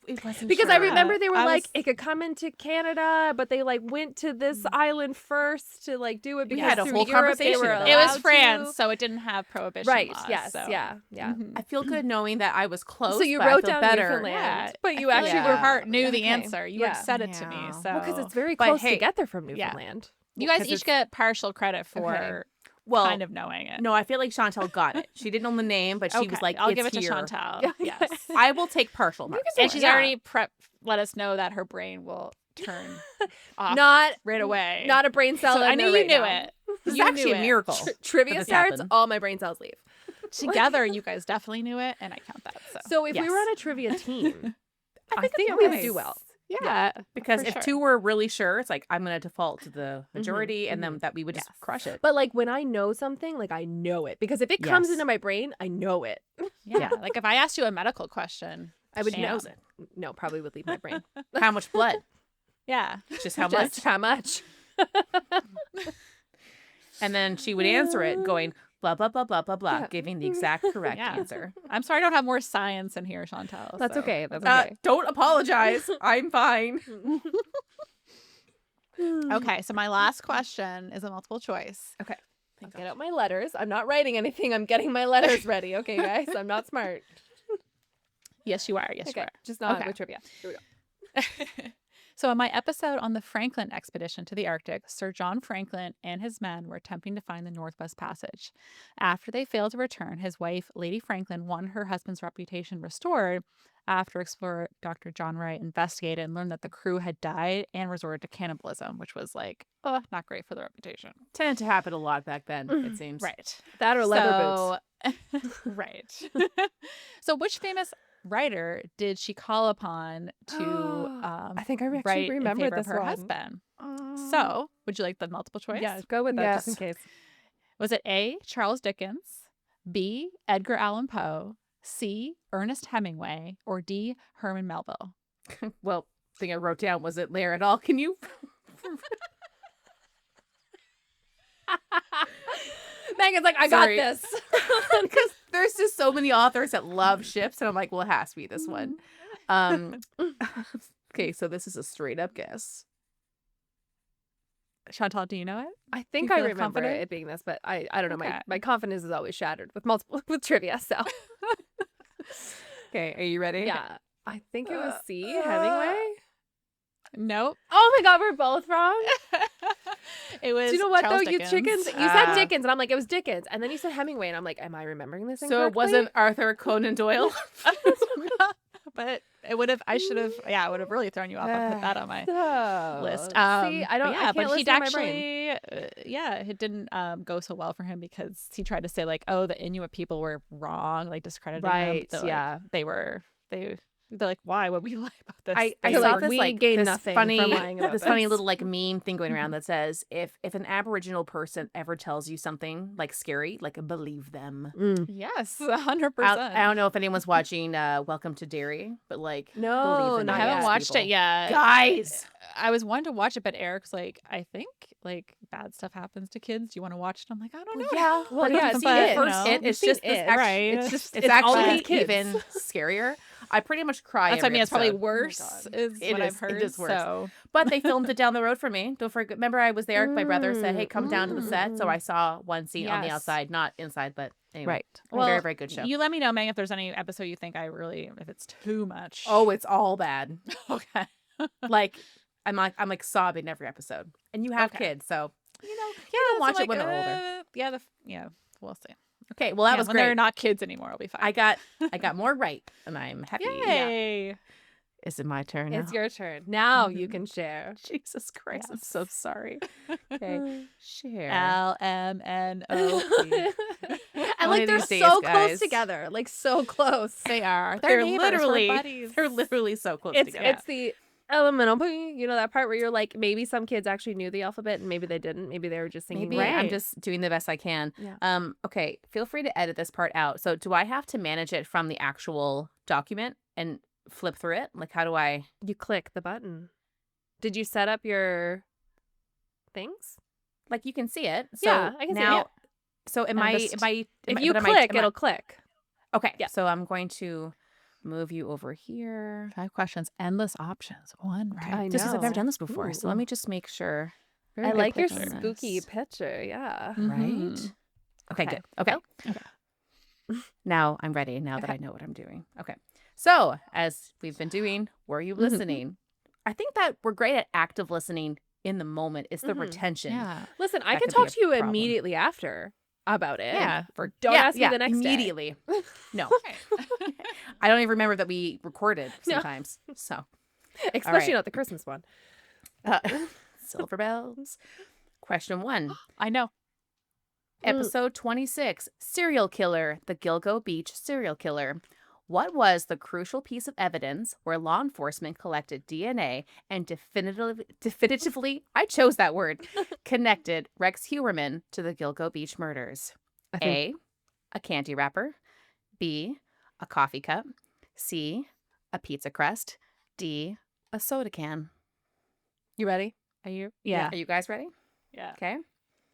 It wasn't Because sure. I remember they were I like, was- it could come into Canada, but they like went to this island first to like do it We because had a through whole Europe they conversation were about It was allowed France, to. so it didn't have prohibition Right. laws. Yes. So. Yeah. Yeah. Mhm. I feel good knowing that I was close. So you but I wrote feel down better. Newfoundland, Yeah, but you I feel actually like were your heart knew the okay. answer. You Yeah. had said it to me. Yeah. So Well, because it's very But close hey, to get there from yeah. Newfoundland. you guys because each it's- get partial credit for Well, kind of knowing it. no, I feel like Chantel got it. She didn't know the name, but she Okay, was like, I'll it's give it here. to Chantel. Yeah. Yes. I will take partial marks. And for she's it. already let us know that her brain will turn off Not right away. Not a brain cell. so I in knew there you right knew now. it. This is You actually knew a it. miracle. Trivia this starts, happened. all my brain cells leave. Together, you guys definitely knew it, and I count that. So if we were yes. on a trivia team, I think think it's we would nice. do well. Yeah, Because for if sure. two were really sure, it's like I'm gonna default to the majority, and then that we would just Yes. crush it. But like when I know something, like I know it because if it comes Yes. into my brain, I know it. yeah. Like if I asked you a medical question, I would She know knows it. No, probably would leave my brain. How much blood? yeah, Just how much? Just how much? And then she would answer it going blah blah blah blah blah blah, Yeah. giving the exact correct Yeah. answer. I'm sorry I don't have more science in here, Chantel. That's so. okay. That's okay. Don't apologize. I'm fine. Okay, so my last question is a multiple choice. Okay. I'll get out my letters. I'm not writing anything. I'm getting my letters ready. Okay, guys. I'm not smart. Yes, you are. Yes, Okay. you are. Just not Okay. with trivia. Here we go. So, in my episode on the Franklin expedition to the Arctic, Sir John Franklin and his men were attempting to find the Northwest Passage. After they failed to return, his wife, Lady Franklin, won her husband's reputation restored after explorer Dr. John Wright investigated and learned that the crew had died and resorted to cannibalism, which was not great for the reputation. Tended to happen a lot back then, it seems. Right. That or leather boots. Right. So, which famous writer did she call upon to I think I actually write in remember favor this of her one. husband? So, would you like the multiple choice? Yeah, go with that Yes. just in case. Was it A, Charles Dickens, B, Edgar Allan Poe, C, Ernest Hemingway, or D, Herman Melville? Well, thing I wrote down was it Lair at all? Can you? Megan's like, I Sorry. got this. Because there's just so many authors that love ships, and I'm like, well, it has to be this one. Okay, so this is a straight up guess. Chantal, do you know it? I think You I feel remember confident? it being this, but I don't know. Okay. My confidence is always shattered with multiple with trivia. So Okay, are you ready? yeah, I think it was C. Hemingway. Nope. Oh my God, we're both wrong. It was. Do you know what Charles though? You Dickens. chickens. You said Ah. Dickens, and I'm like, it was Dickens, and then you said Hemingway, and I'm like, am I remembering this So incorrectly? it wasn't Arthur Conan Doyle. But it would have. I should have. Yeah, I would have really thrown you off. I put that on my list. See, I don't. But yeah, I can't but he'd listen to my brain. actually, it didn't go so well for him because he tried to say like, oh, the Inuit people were wrong, like discrediting them. Right, So, like, yeah. they were. They They're like, why would we lie about this? I They're saw like, this we like gain this nothing funny from lying about this funny this. little like meme thing going around that says if an Aboriginal person ever tells you something like scary, like believe them. Yes, 100%. I don't know if anyone's watching Welcome to Derry, but like No, believe in not I Indigenous haven't yet. watched it people. yet. Guys. I was wanting to watch it, but Eric's like, I think like bad stuff happens to kids. Do you want to watch it? I'm like, I don't know. Yeah, Well, yeah, see, see, the it, first you know, it, it's you've just seen this it, right? it's It's actually always kids. even scarier. I pretty much cry. That's what I every mean. It's probably episode. worse, God. is It what is- I've heard. it is worse. So But they filmed it down the road for me. Don't forget. Remember, I was there. My brother said, "Hey, come down to the set." So I saw one scene on the Yes. outside, not inside, but anyway. Right. well, Very, very good show. You let me know, Meg, if there's any episode you think if it's too much. Oh, it's all bad. okay. Like I'm like sobbing every episode. And you have Okay. kids, so you know, Yeah, can so watch like, it when they're older. Yeah, we'll see. Okay, well that Yeah, was when great. they're not kids anymore, I'll be fine. I got more right, and I'm happy. Yeah. Yay! Is it my turn? It's now? your turn. Now you can share. Jesus Christ! I'm Yes. so sorry. Okay, share. LMNOP. And One like of they're these days, so guys. close together, like so close. They are. They're neighbors. We're literally buddies. they're literally so close It's together. it's the elemental P, you know, that part where you're like, maybe some kids actually knew the alphabet and maybe they didn't. Maybe they were just thinking. Maybe right. I'm just doing the best I can. Yeah. Okay, feel free to edit this part out. So do I have to manage it from the actual document and flip through it? Like how do I? You click the button. Did you set up your things? Like you can see it. So Yeah, I can see it, now, yeah. So am And I? just- Am I? If am I- you but am I- click, am I- it'll click. Okay. Yeah. So I'm going to move you over here. 5 questions, endless options. One right. I Just because I've never know. done this before, so let Ooh. me just make sure. Very I good like your picture on spooky this. picture. Yeah. Mhm. Right. Okay. Good. Okay. Okay. Now I'm ready. Now that I know what I'm doing. Okay. So as we've been doing, were you listening? I think that we're great at active listening in the moment. It's the Mhm. retention. Yeah. Listen, I That can could be talk a to you problem. immediately after about it. Yeah. Don't ask me the next day. immediately. No, I don't even remember that we recorded No. sometimes. So Especially right. not the Christmas one. uh, silver bells. Question 1. I know. Episode 26, Serial Killer, the Gilgo Beach Serial Killer. What was the crucial piece of evidence where law enforcement collected DNA and definitively, I chose that word, connected Rex Heuermann to the Gilgo Beach murders? I think A candy wrapper. B, a coffee cup. C, a pizza crust. D, a soda can. you ready? Are you? Are you guys ready? Yeah. Okay.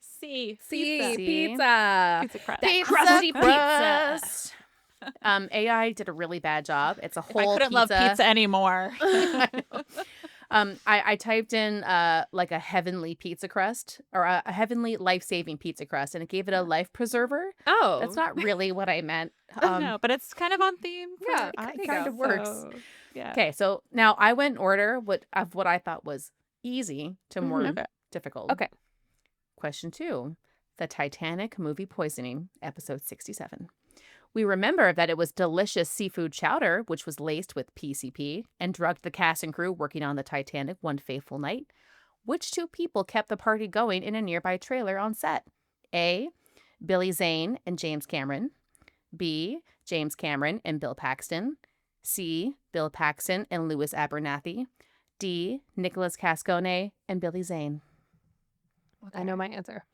C. See, Pizza. pizza. Pizza crust. That crusty pizza. crust. AI did a really bad job. It's a whole I couldn't love pizza anymore. I know. I typed in like a heavenly pizza crust or a heavenly life-saving pizza crust, and it gave it a life preserver. Oh, That's not really what I meant. No, but it's kind of on theme. For Yeah, us, it kind of works. so, yeah. Okay, so now I went in order of what I thought was easy to more Okay. difficult. Okay. Question 2, the Titanic movie poisoning, episode 67. We remember that it was delicious seafood chowder, which was laced with PCP and drugged the cast and crew working on the Titanic one fateful night. Which 2 people kept the party going in a nearby trailer on set? A, Billy Zane and James Cameron. B, James Cameron and Bill Paxton. C, Bill Paxton and Louis Abernathy. D, Nicholas Cascone and Billy Zane. I know my answer.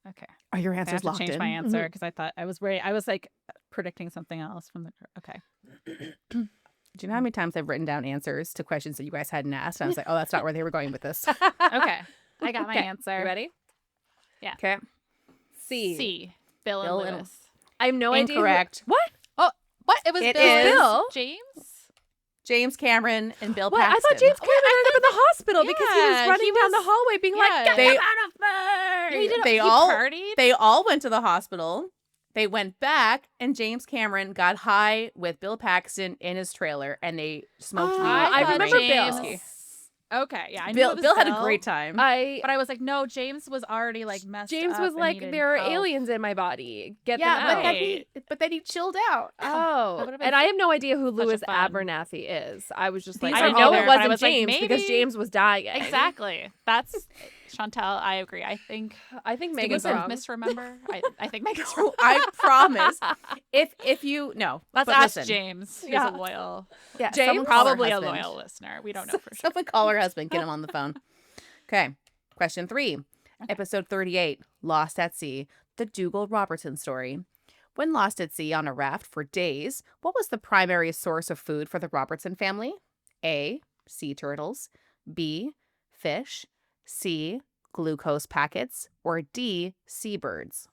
Okay. Are your I answers have to locked change in? my answer because I thought I was like predicting something else from the. Okay. Do you know how many times I've written down answers to questions that you guys hadn't asked? I was like, oh, that's not where they were going with this. Okay. I got my Okay, answer. You ready? Okay. C. C. Bill and Bill and- Louis. I have no idea. Incorrect. What? What? It was It Bill. is Bill. James. James Cameron and Bill What? I Paxton. thought James Cameron ended up in the hospital because he was Yeah, running he down the was- hallway being yeah. like, "Get They- them out of there!" He did. They he all- partied. They all went to the hospital. They went back, and James Cameron got high with Bill Paxton in his trailer, and they smoked Oh, weed. I and remember drank Bill. whiskey. Okay. Yeah. I knew Bill, it was Bill had a great time. But I was like, no, James was already like messed James up was and like, needed "There are help. aliens in my body. Get yeah, them but out." then he chilled out. Oh, would've been and I have no idea who such a Louis fun- Abernathy is. I was just like, These I are know all it there, but I wasn't was like, James because maybe- James was dying. Exactly. That's Chantel, I agree. I think I think did we Megan's both wrong. misremember? I think Megan's wrong. I promise. If you no, Let's but ask listen. James, who's Yeah. a loyal, Yeah, James? someone call her probably a husband. loyal listener. We don't know for sure. Someone call her husband. Get him on the phone. Okay. Question 3. Episode 38, Lost at Sea, the Dougal-Robertson story. When lost at sea on a raft for days, what was the primary source of food for the Robertson family? A, sea turtles, B, fish, C, glucose packets, or D, seabirds?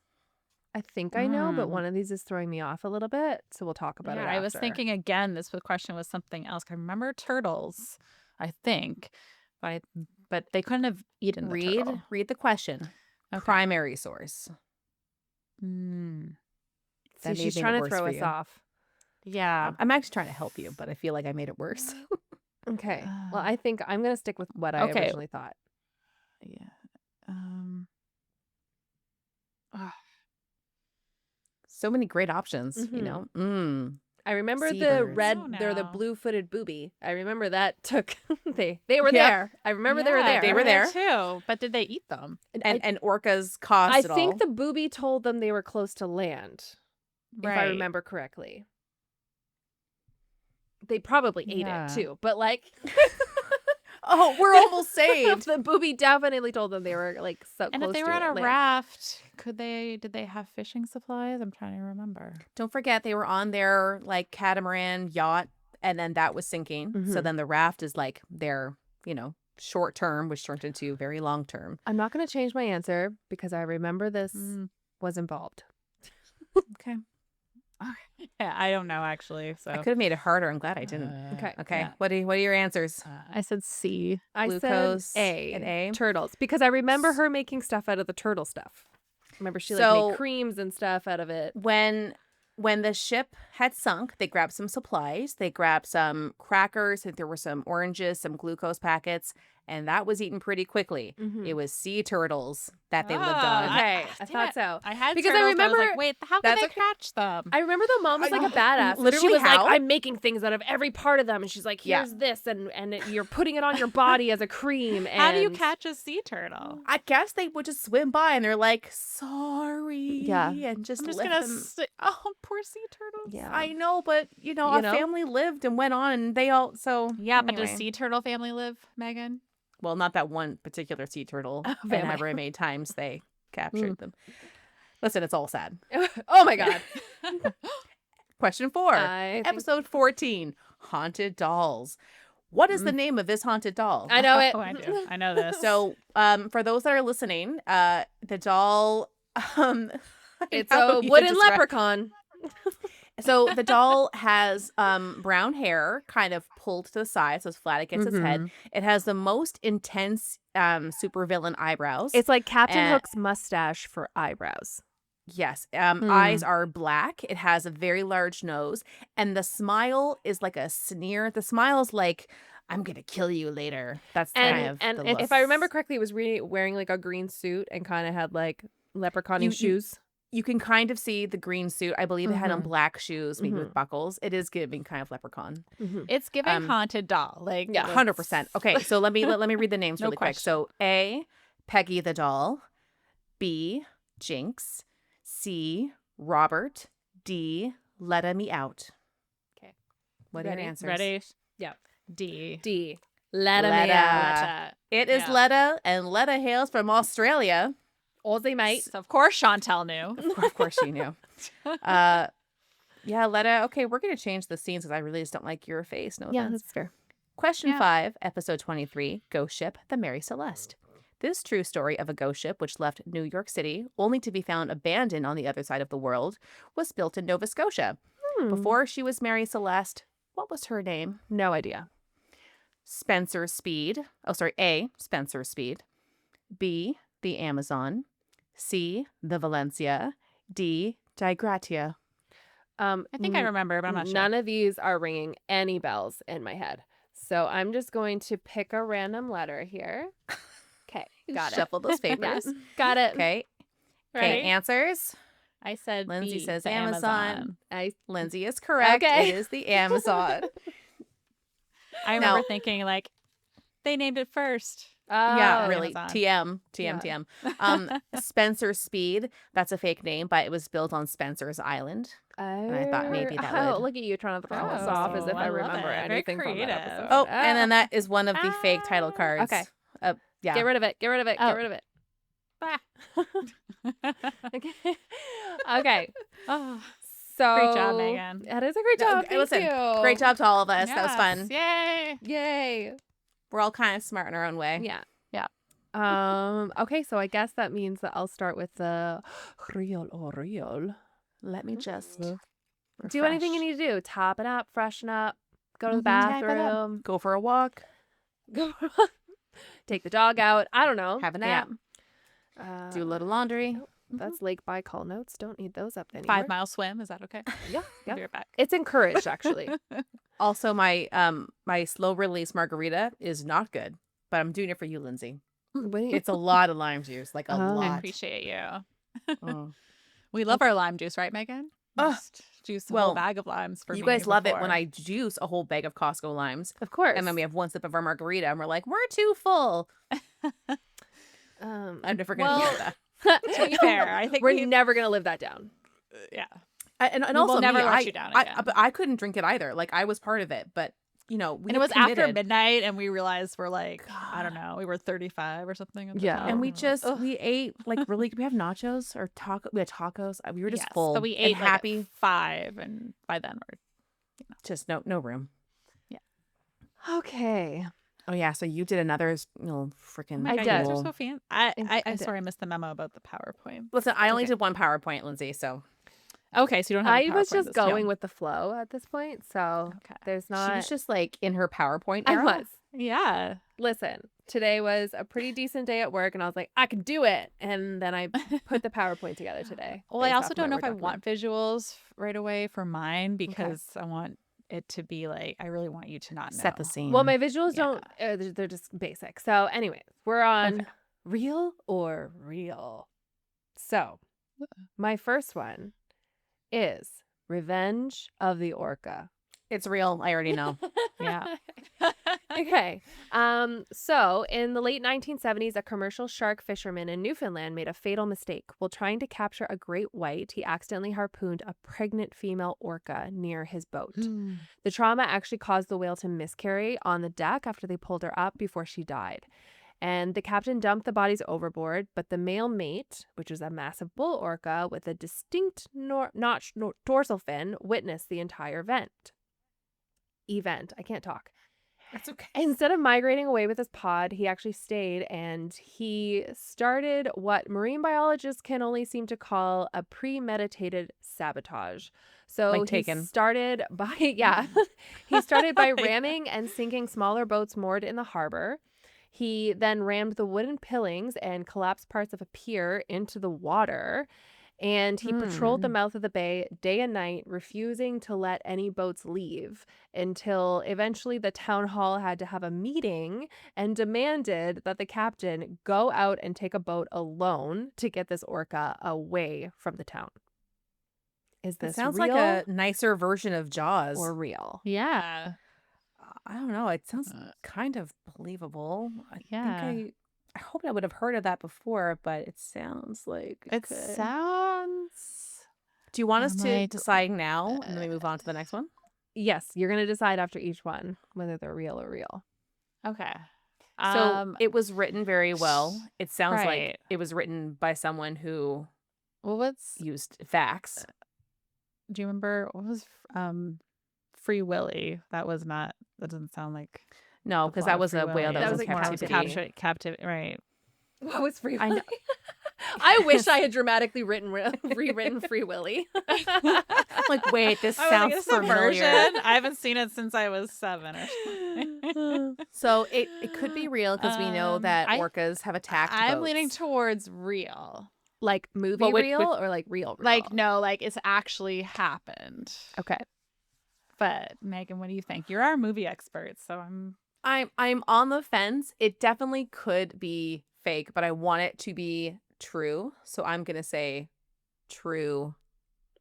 I think I know, but Mm. one of these is throwing me off a little bit, so we'll talk about it Yeah, after. I was thinking again. This question was something else. I remember turtles. I think, but they couldn't have eaten the turtle. Read the question. Okay. Primary source. Mm. See, That may she's have made it trying to worse throw for us you. off. Yeah. I'm actually trying to help you, but I feel like I made it worse. Okay. Well, I think I'm going to stick with what I Okay. originally thought. Yeah. So many great options, you Mhm. know. I remember the Seabirds. red, Oh, they're the no. blue-footed booby. I remember that took, they were Yep. there. I remember they were Yeah, there. They were there. too. But did they eat them? And orcas cost I it think all. the booby told them they were close to land, if I Right. remember correctly. They probably ate Yeah. it too, but like Oh, we're almost saved. the booby definitely told them they were like so And close if they to were on a land. raft, did they have fishing supplies? I'm trying to remember. Don't forget they were on their like catamaran yacht, and then that was sinking. So Mhm. then the raft is like their, short term, which turned into very long term. I'm not going to change my answer because I remember this Mm. was involved. Okay. Yeah, I don't know actually. So I could have made it harder. I'm glad I didn't. Okay. Okay. yeah. What are your answers? I said C. I Glucose said A, and A? turtles, because I remember her making stuff out of the turtle stuff. Remember she like So- made creams and stuff out of it. When the ship had sunk, they grabbed some supplies. They grabbed some crackers. I think there were some oranges, some glucose packets, and that was eaten pretty quickly. Mhm. It was sea turtles that they lived Ah, on. Okay, I damn thought it. so. I had Because I turtles, but I was remember- like, wait, how can That's they okay. catch them? I remember the mom was like a badass. Literally she was how? like, I'm making things out of every part of them. And she's like, Yeah. here's this. And you're putting it on your body as a cream. And How do you catch a sea turtle? I guess they would just swim by and they're like, sorry. Yeah. And just I'm just let gonna them. oh, poor sea turtles. Yeah. I know, but You a know? family lived and went on and they all, so. Yeah, but does anyway. sea turtle family live, Megan? Well, not that one particular sea turtle. family. And however many times they captured them. Listen, it's all sad. oh my God. Question 4. I think- Episode 14. Haunted dolls. What is the name of this haunted doll? I know it. Oh, I do. I know this. So, for those that are listening, the doll, It's how a you wooden describe- leprechaun. So the doll has brown hair kind of pulled to the side, so it's flat against its head. It has the most intense supervillain eyebrows. It's like Captain And- Hook's mustache for eyebrows. Yes. Eyes are black. It has a very large nose. And the smile is like a sneer. The smile is like, I'm going to kill you later. That's kind of And the if look. I remember correctly, it was wearing like a green suit and kind of had like leprechaun shoes. You can kind of see the green suit. I believe it had on Mhm. black shoes, maybe with buckles. It is giving kind of leprechaun. it's giving haunted doll. Like, Yeah, 100%. Okay, so let me read the names No really quick. question. So A, Peggy the doll. B, Jinx. C, Robert. D, Letta Me Out. Okay. What are your Ready? answers? Ready? Yeah. D. D. Let 'em Letta. out. It is Yeah. Letta, and Letta hails from Australia. Aussie mate. So of course Chantel knew. Of course she knew. Yeah, Letta. Okay, we're going to change the scenes because I really just don't like your face. No Yeah, offense. that's fair. Question Yeah. 5, episode 23, Ghost Ship, the Mary Celeste. This true story of a ghost ship which left New York City only to be found abandoned on the other side of the world was built in Nova Scotia. Before she was Mary Celeste, what was her name? No idea. Spencer Speed. Oh, sorry. A, Spencer Speed. B, the Amazon. C, the Valencia. D, Digratia. I I think I remember, but I'm not sure. None of these are ringing any bells in my head. So I'm just going to pick a random letter here. Okay, got it. Shuffle those papers. Yes, got it. Okay. Right? Okay, answers. I said Lindsay B, says the Amazon. I Lindsay is correct. Okay. It is the Amazon. I remember Now- thinking like, they named it first. Yeah, Oh, really. Amazon. TM. Spencer Speed. That's a fake name, but it was built on Spencer's Island. And I thought maybe that Oh, would. look at you trying to throw us off as Oh, if I I love remember it. Very anything from that creative. episode. Oh, and then that is one of the fake title Ah. cards. Okay. Yeah. Get rid of it. Get rid of it. Get Oh. rid of it. Ah. Okay. Okay. Oh, So great job, Megan. That is a great No, job. g- Thank listen, you. Great job to all of us. That was yes. fun. Yay. Yay. We're all kind of smart in our own way. Yeah. Yeah. Okay, so I guess that means that I'll start with the real or real. Let me just Do anything you refresh. need to do. Top it up, freshen up, go to the Type it up. bathroom, Go for a walk. go take the dog out. I don't know. Have a nap. Do a little laundry. nope, That's Lake Baikal notes. Don't need those up anymore. 5 mile swim. Is that okay? Yeah, I'll yeah. be right back. It's encouraged, actually. Also, my slow release margarita is not good, but I'm doing it for you, Lindsay. It's a lot of lime juice, like a Oh. I lot. appreciate you. Oh. We love our lime juice, right, Megan? Ugh. Just juice a Well, whole bag of limes for You me guys love it when before. I juice a whole bag of Costco limes, Of course. and then we have one sip of our margarita, and we're like, we're too full. I'm never gonna Well, do that. To be fair, I think we're never gonna live that down. yeah. And We will also, never me, let I, you down I, again. but I couldn't drink it either. Like I was part of it, but we And it had was after committed. midnight, and we realized we're like, I don't God. know, we were 35 or something. At the Yeah. time. And we were like, just "Ugh." we ate like really. We have nachos or taco. We had tacos. We were just Yes, full. but we and ate like, happy. at 5, and by then we're Just no room. Okay. Oh yeah. So you did another freaking. Oh my I God, you guys did. are so fan. I'm did. sorry, I missed the memo about the PowerPoint. Listen, I only Okay. did one PowerPoint, Lindsay. So Okay, so you don't have. I a was PowerPoint just this going time. with the flow at this point, so Okay. there's she not. was just like in her PowerPoint I era. was. Yeah. Listen, today was a pretty decent day at work, and I was like, I can do it. And then I put the PowerPoint together today. Well, I based also off don't know my if I Word want visuals right away for mine because I want it to be like, I really want you to not know. Set the scene. Well, my visuals Yeah. don't. They're just basic. So, anyways, we're on Okay. real or real. So, my first one is Revenge of the Orca. It's real. I already know. Yeah. Okay. So in the late 1970s, a commercial shark fisherman in Newfoundland made a fatal mistake. While trying to capture a great white, he accidentally harpooned a pregnant female orca near his boat. The trauma actually caused the whale to miscarry on the deck after they pulled her up before she died. And the captain dumped the bodies overboard, but the male mate, which was a massive bull orca with a distinct notched dorsal fin, witnessed the entire event. I can't talk. That's okay. Instead of migrating away with his pod, he actually stayed and he started what marine biologists can only seem to call a premeditated sabotage. So Like he Taken. started by he started by ramming and sinking smaller boats moored in the harbor. He then rammed the wooden pillings and collapsed parts of a pier into the water. And he patrolled the mouth of the bay day and night, refusing to let any boats leave until eventually the town hall had to have a meeting and demanded that the captain go out and take a boat alone to get this orca away from the town. Is It this sounds real like a nicer version of Jaws. or real? Yeah. I don't know. It sounds Uh, kind of believable. Yeah. I hope I would have heard of that before, but it sounds like It could. sounds. Do you want us I'm to like, decide now and then we move on to the next one? Yes, you're going to decide after each one whether they're real or real. Okay. So it was written very well. It sounds like right. it was written by someone who Well, what's. used facts. Do you remember what was Free Willy? That was not. That doesn't sound like. No, the because plot that of was Free a whale Willy. that That was was in like more captivity. captive. Right. What was Free I Willy? know. I wish I had dramatically rewritten Free Willy. Like, wait, this I was like, sounds "Is this a familiar. version? I haven't seen it since I was 7 or something. So it could be real because we know that orcas orcas have attacked I'm boats. leaning towards real. Like movie But with- real or like real? Like no, like it's actually happened. Okay. But Megan, what do you think? You're our movie expert, so I'm on the fence. It definitely could be fake, but I want it to be true. So I'm gonna say true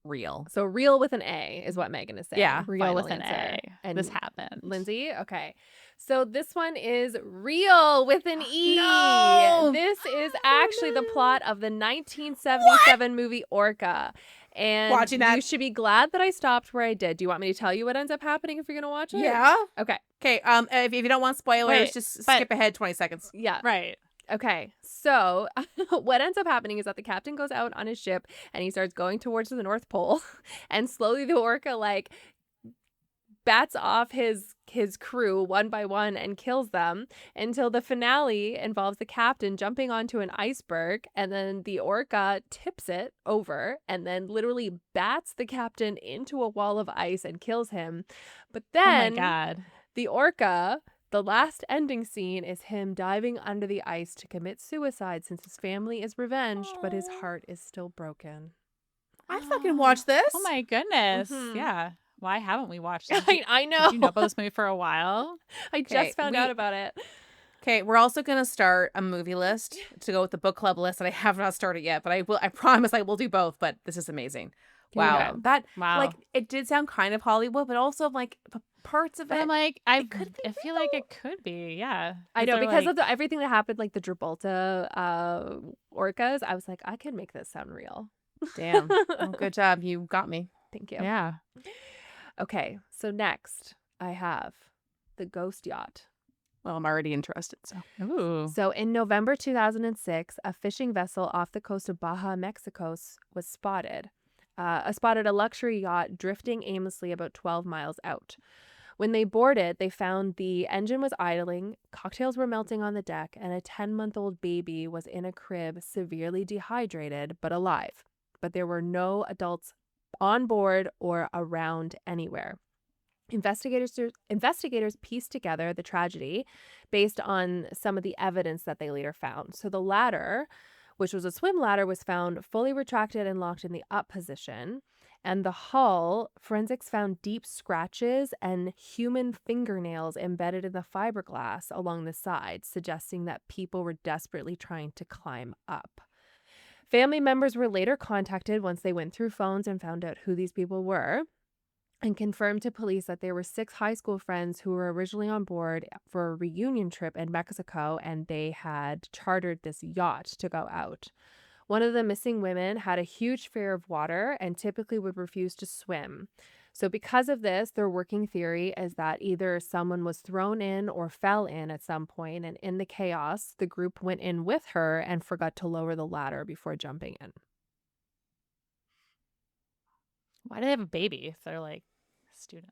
real. So real with an A is what Meghan is saying. Yeah. Real Final with an answer. A. And This happened. Lindsay? Okay. So this one is real with an E. No! This is actually the plot of the 1977 movie Orca. And Watching that. you should be glad that I stopped where I did. Do you want me to tell you what ends up happening if you're going to watch it? Yeah. Okay. Okay. If you don't want spoilers, Wait, just but- skip ahead 20 seconds. Yeah. Right. Okay, so what ends up happening is that the captain goes out on his ship and he starts going towards the North Pole, and slowly the orca like bats off his crew one by one and kills them until the finale involves the captain jumping onto an iceberg, and then the orca tips it over and then literally bats the captain into a wall of ice and kills him. But then Oh my God. the orca, the last ending scene is him diving under the ice to commit suicide since his family is revenged, but his heart is still broken. I fucking watched this. Oh my goodness. Mhm. Yeah. Why haven't we watched this? I know. Did you know about this movie for a while? I Okay, just found out about it. Okay, we're also gonna start a movie list to go with the book club list that I have not started yet, but I promise I will do both. But this is amazing. Wow, Okay. that Wow. like it did sound kind of Hollywood, but also like parts of But it. I'm like, could be I feel like it could be. Yeah. I know, they're because like, of everything that happened, like the Gibraltar orcas, I was like, I could make this sound real. Damn, well, good job, you got me. Thank you. Yeah. Okay, so next I have the Ghost Yacht. Well, I'm already interested. So Ooh. So in November 2006, a fishing vessel off the coast of Baja, Mexico was spotted. Spotted a luxury yacht drifting aimlessly about 12 miles out. When they boarded, they found the engine was idling, cocktails were melting on the deck, and a 10-month-old baby was in a crib, severely dehydrated, but alive. But there were no adults on board or around anywhere. Investigators pieced together the tragedy based on some of the evidence that they later found. So the ladder, which was a swim ladder, was found fully retracted and locked in the up position. And the hull, forensics found deep scratches and human fingernails embedded in the fiberglass along the side, suggesting that people were desperately trying to climb up. Family members were later contacted once they went through phones and found out who these people were, and confirmed to police that there were 6 high school friends who were originally on board for a reunion trip in Mexico, and they had chartered this yacht to go out. One of the missing women had a huge fear of water and typically would refuse to swim. So because of this, their working theory is that either someone was thrown in or fell in at some point, and in the chaos, the group went in with her and forgot to lower the ladder before jumping in. Why do they have a baby if they're like students?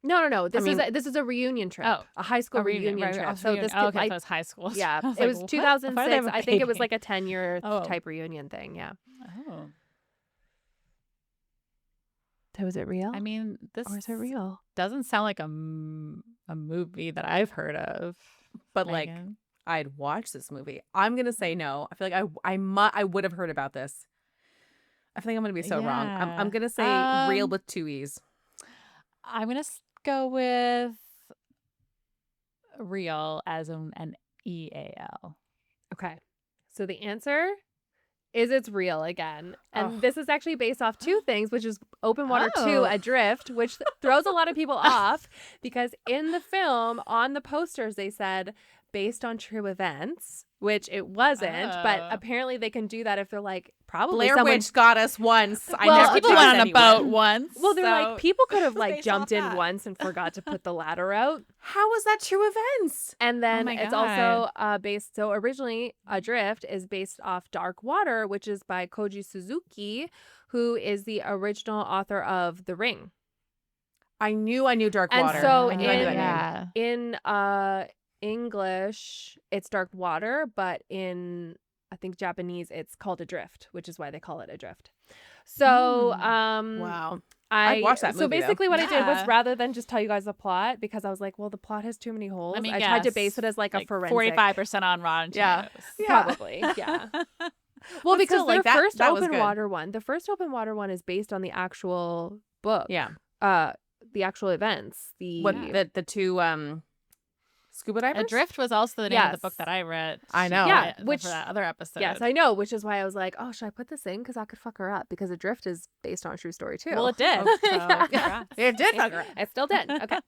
No. This mean- is a reunion trip. Oh, a high school A reunion right, trip. right. So this could, okay, like, so it's high school. yeah, I was it like, was what? Why do they 2006. have a I think it was baby? like a 10-year Oh. type reunion thing. Yeah. Oh. So is it real? I mean, this or is it real? doesn't sound like a movie that I've heard of. but like Megan. I'd watch this movie. I'm gonna say no. I feel like I would have heard about this. I think I'm gonna be so wrong. I'm Yeah. gonna say real with 2 E's. I'm gonna go with real as an EAL. Okay. So the answer is it's real again. And Oh. this is actually based off 2 things, which is Open Water 2 Oh. Adrift, which throws a lot of people off because in the film, on the posters, they said based on true events, which it wasn't. But Oh. apparently they can do that if they're like, probably Blair someone... Witch got us once. I Well, never People trust went on a anyone. boat once. Well, they're so like, people could have like based jumped off in that. once and forgot to put the ladder out. How was that true events? And then my it's God. also based, so originally Adrift is based off Dark Water, which is by Koji Suzuki, who is the original author of The Ring. I knew Dark And Water. so I knew that name. yeah. In English, it's Dark Water, but in, I think, Japanese, it's called Adrift, which is why they call it Adrift. So, Wow. I I'd watch that So movie, though. basically what I did was Yeah. rather than just tell you guys the plot, because I was like, well, the plot has too many holes. Let me I tried to guess. base it as like a forensic. 45% on Rotten Yeah. Tomatoes. Yeah. Probably, yeah. Well, But because still, like, their that- first that was open good. water one, the first open water one is based on the actual book. Yeah. The actual events. What the 2 Scuba divers? Adrift was also the name of the book Yes. that I read. I know. Yeah, for which- that other episode. Yes, I know, which is why I was like, oh, should I put this in? Because I could fuck her up. Because Adrift is based on a true story, too. Well, it did. Oh, So, yeah. congrats. It did fuck her up. I still did. Okay.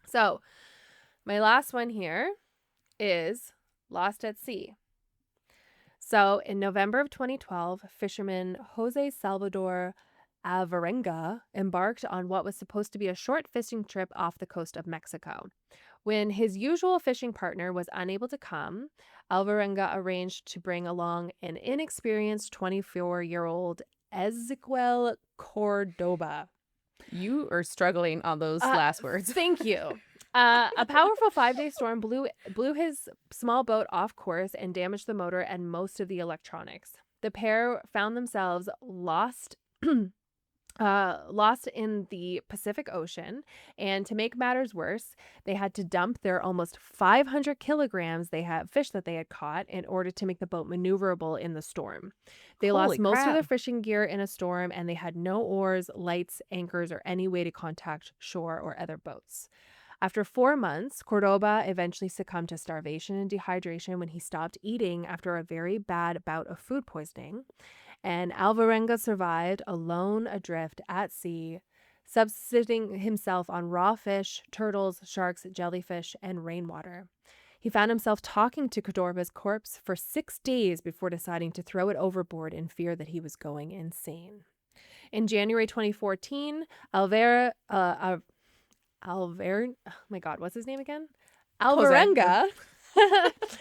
So, my last one here is Lost at Sea. So, in November of 2012, fisherman Jose Salvador Alvarenga embarked on what was supposed to be a short fishing trip off the coast of Mexico. When his usual fishing partner was unable to come, Alvarenga arranged to bring along an inexperienced 24-year-old Ezequiel Cordoba. You are struggling on those last words. Thank you. A powerful 5-day storm blew his small boat off course and damaged the motor and most of the electronics. The pair found themselves lost in the Pacific Ocean, and to make matters worse, they had to dump their almost 500 kilograms fish that they had caught in order to make the boat maneuverable in the storm. They lost Holy most of crap. their fishing gear in a storm, and they had no oars, lights, anchors, or any way to contact shore or other boats. After 4 months, Cordoba eventually succumbed to starvation and dehydration when he stopped eating after a very bad bout of food poisoning. And Alvarenga survived alone adrift at sea, subsisting himself on raw fish, turtles, sharks, jellyfish, and rainwater. He found himself talking to Cordoba's corpse for 6 days before deciding to throw it overboard in fear that he was going insane. In January 2014, oh my God, what's his name again? Alvarenga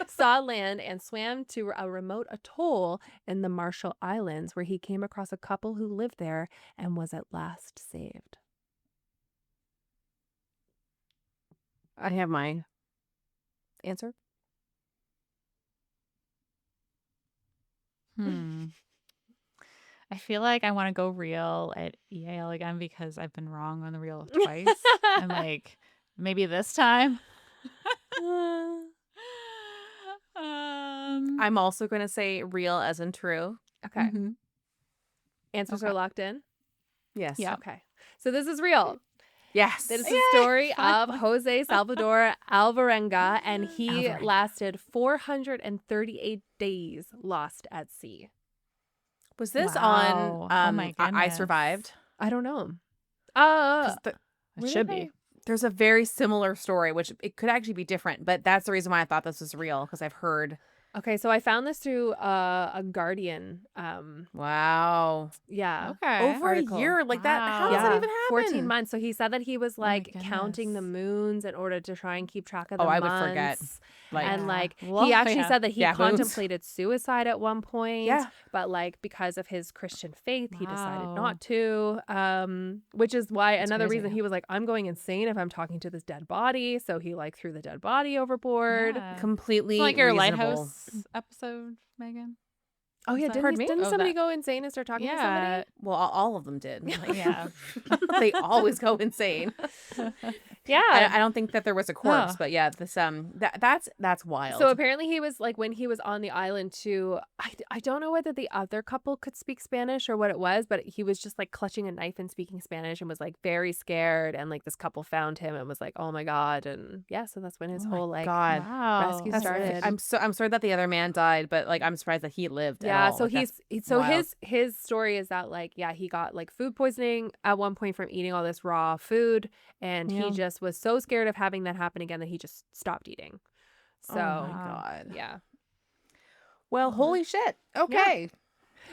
saw land and swam to a remote atoll in the Marshall Islands, where he came across a couple who lived there and was at last saved. I have my answer. I feel like I want to go real at EAL again because I've been wrong on the reel twice. I'm like, maybe this time. I'm also going to say real as in true. Okay. Mhm. Answers Okay. are locked in? Yes. Yeah. Okay. So this is real. Yes. This is the story of Jose Salvador Alvarenga, and he Alvarenga. lasted 438 days lost at sea. Was this Wow. on Oh my I goodness. Survived? I don't know. 'Cause It Where should did be. there's a very similar story, which it could actually be different, but that's the reason why I thought this was real, because I've heard. Okay, so I found this through a Guardian. Wow. Yeah. Okay. Over article. a year like that. How Wow. does that Yeah, even happen? 14 months. So he said that he was Oh my like counting the goodness. moons in order to try and keep track of the Oh, I months. would forget. Like, And Yeah. like Well, he actually yeah. said that he Yeah, moons. contemplated suicide at one point. Yeah. But like because of his Christian faith, he decided Wow. not to. Which is why That's another crazy. reason he was like, I'm going insane if I'm talking to this dead body. So he like threw the dead body overboard. Yeah. completely It's like your reasonable. lighthouse episode, Megan. Oh yeah, that- didn't, Pardon me? didn't Oh, somebody that- go insane and start talking to Yeah. somebody? Well, all of them did. Like, Yeah. they always go insane. Yeah. I don't think that there was a corpse, Huh. but yeah, this that's wild. So apparently he was like, when he was on the island too, I don't know whether the other couple could speak Spanish or what it was, but he was just like clutching a knife and speaking Spanish and was like very scared. And like this couple found him and was like, oh my God. And yeah, so that's when his Oh my whole like, God. Wow. rescue That's- started. I'm sorry that the other man died, but like I'm surprised that he lived. yeah. at all. So Like, that's wild. his story is that like, yeah, he got like food poisoning at one point from eating all this raw food. And Yeah. he just was so scared of having that happen again that he just stopped eating. So Oh my Wow. God. yeah. Well, holy shit. Okay.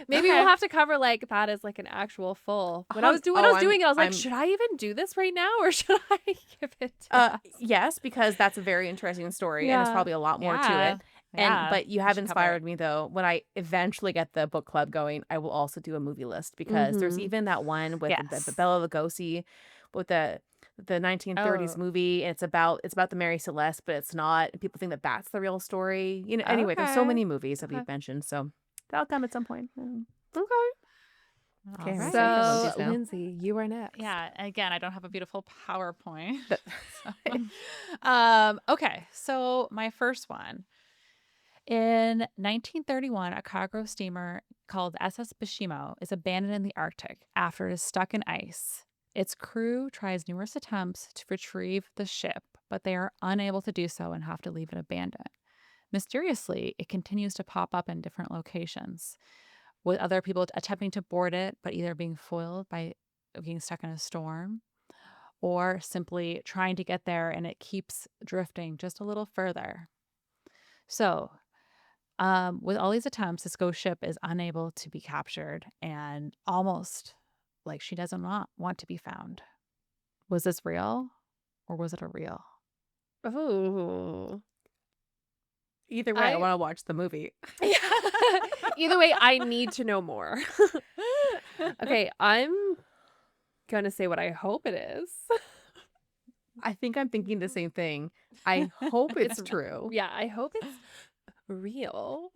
Maybe Okay. we'll have to cover like that as like an actual full. When I was Oh, doing it, I was like, I'm- should I even do this right now or should I give it to us? Yes, because that's a very interesting story, and there's Yeah. probably a lot more to Yeah. it. Yeah. But you We have should cover inspired it. me though. When I eventually get the book club going, I will also do a movie list, because there's Mhm. even that one with the Yes. Bela Lugosi with the 1930s Oh. movie, and it's about the Mary Celeste, but it's not. And people think that that's the real story. You know. Anyway, there's so Okay. many movies that Okay. we've mentioned, so that'll come at some point. Okay. Okay, All we're right. taking one of So these now. Lindsay, you are next. Yeah, again, I don't have a beautiful PowerPoint. That- Okay, so my first one. In 1931, a cargo steamer called SS Bishimo is abandoned in the Arctic after it is stuck in ice. Its crew tries numerous attempts to retrieve the ship, but they are unable to do so and have to leave it abandoned. Mysteriously, it continues to pop up in different locations, with other people attempting to board it, but either being foiled by getting stuck in a storm or simply trying to get there, and it keeps drifting just a little further. So, with all these attempts, this ghost ship is unable to be captured and almost like she doesn't want to be found. Was this real or was it a real? Oh. Either way, I I- want to watch the movie. Either way, I need to know more. Okay, I'm gonna say what I hope it is. I think I'm thinking the same thing. I hope it's true. Yeah, I hope it's real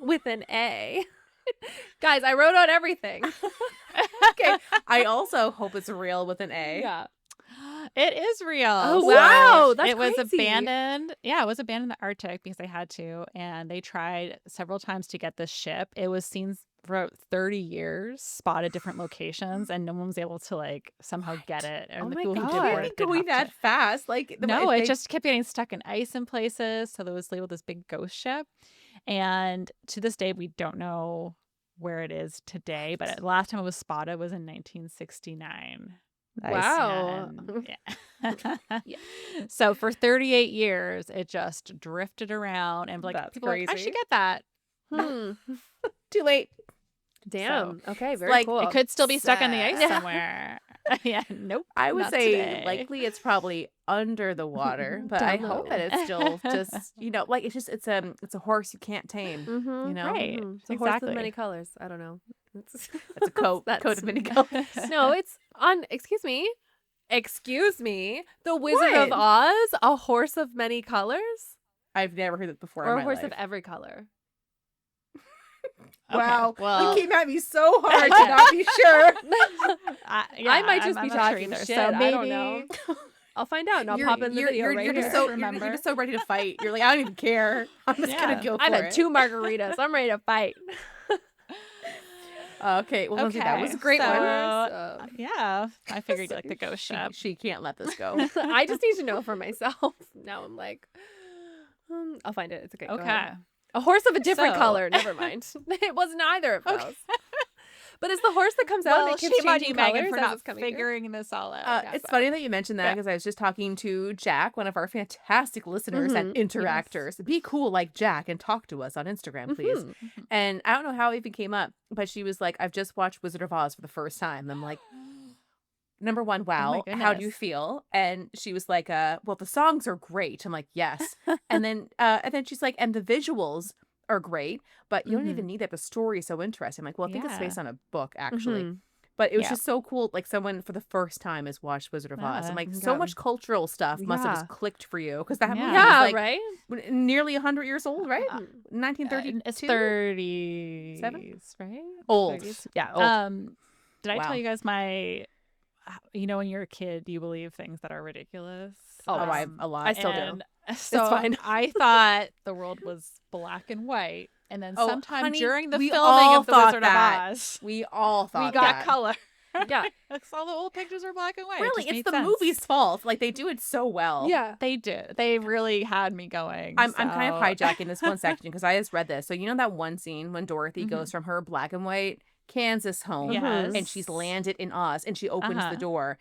with an A. Guys, I wrote out everything. Okay. I also hope it's real with an A. Yeah. It is real. Oh, So wow, that's it was crazy. abandoned. Yeah, it was abandoned in the Arctic because they had to, and they tried several times to get this ship. It was seen for 30 years, spotted different locations, and no one was able to like somehow get it. Oh the my people who God. did Why board are it did Going have that to. fast? Like No, if it they- just kept getting stuck in ice in places, so it was labeled this big ghost ship. And to this day, we don't know where it is today, but the last time it was spotted was in 1969. Wow. And, yeah. Yeah. So for 38 years, it just drifted around, and like That's people were like, I crazy. should get that. too late. Damn. Okay, very like, cool. It could still be stuck on the ice Yeah. somewhere. Yeah, nope. I would not say today. likely it's probably under the water, but I Down hope low. that it's still just like it's a horse you can't tame. Mhm. You know, Right. It's a horse Exactly. with many colors. I don't know. It's a coat That's- of many colors. No, it's on. Excuse me. The Wizard of What? Oz, a horse of many colors, I've never heard it before or in a my horse life. of every color. Okay, Wow, well, you came at me so hard to not be sure. I might just I'm be not sure talking either, shit. so I don't maybe- know. I'll find out and I'll pop in the video right you're here. just so Remember? you're just so ready to fight. You're like, I don't even care. I'm just Yeah. gonna go for I've had it. 2 margaritas. I'm ready to fight. Okay, well, Lindsay, that was a great so, one. So- Yeah, I figured you like the ghost She, ship. she can't let this go. I just need to know for myself. Now I'm like, I'll find it. It's okay. Go Okay. ahead. A horse of a different So- color. Never mind. It wasn't either of those. Okay. But it's the horse that comes out and Well, it keeps shame on changing you, colors Megan, for as not it's coming through. figuring this all out. Yeah, It's so- funny that you mentioned that Yeah. because I was just talking to Jack, one of our fantastic listeners and interactors. Be cool like Jack and talk to us on Instagram, please. Mhm. And I don't know how it even came up, but she was like, I've just watched Wizard of Oz for the first time. I'm like, number one, wow, how do you goodness. feel? And she was like, well, the songs are great. I'm like, yes. and then she's like, and the visuals are great, but you don't even need that. The story is so interesting. I'm like, well, I think it's Yeah. based on a book, actually. Mhm. But it was Yeah. just so cool. Like someone for the first time has watched Wizard of Oz. I'm Yeah, like, so yeah. much cultural stuff must have Yeah. just clicked for you. Because that movie Yeah, was like right? nearly 100 years old, right? Mm. 1932? It's 30s, right? Old. 30s. Yeah, old. Did I Wow. tell you guys when you're a kid, you believe things that are ridiculous? Oh, I a lot. I still do. And so fine. I thought the world was black and white, and then Oh, sometime honey, during the we filming all of The thought Wizard that. of Oz, We all thought we got that. color. Yeah. All the old pictures were black and white. It Really, just it's made the sense. movie's fault. Like they do it so well. Yeah. They did. They really had me going. I'm kind of so- hijacking this one section because I just read this. So you know that one scene when Dorothy Mhm. goes from her black and white Kansas home Yes. and she's landed in Oz and she opens Uh-huh. the door.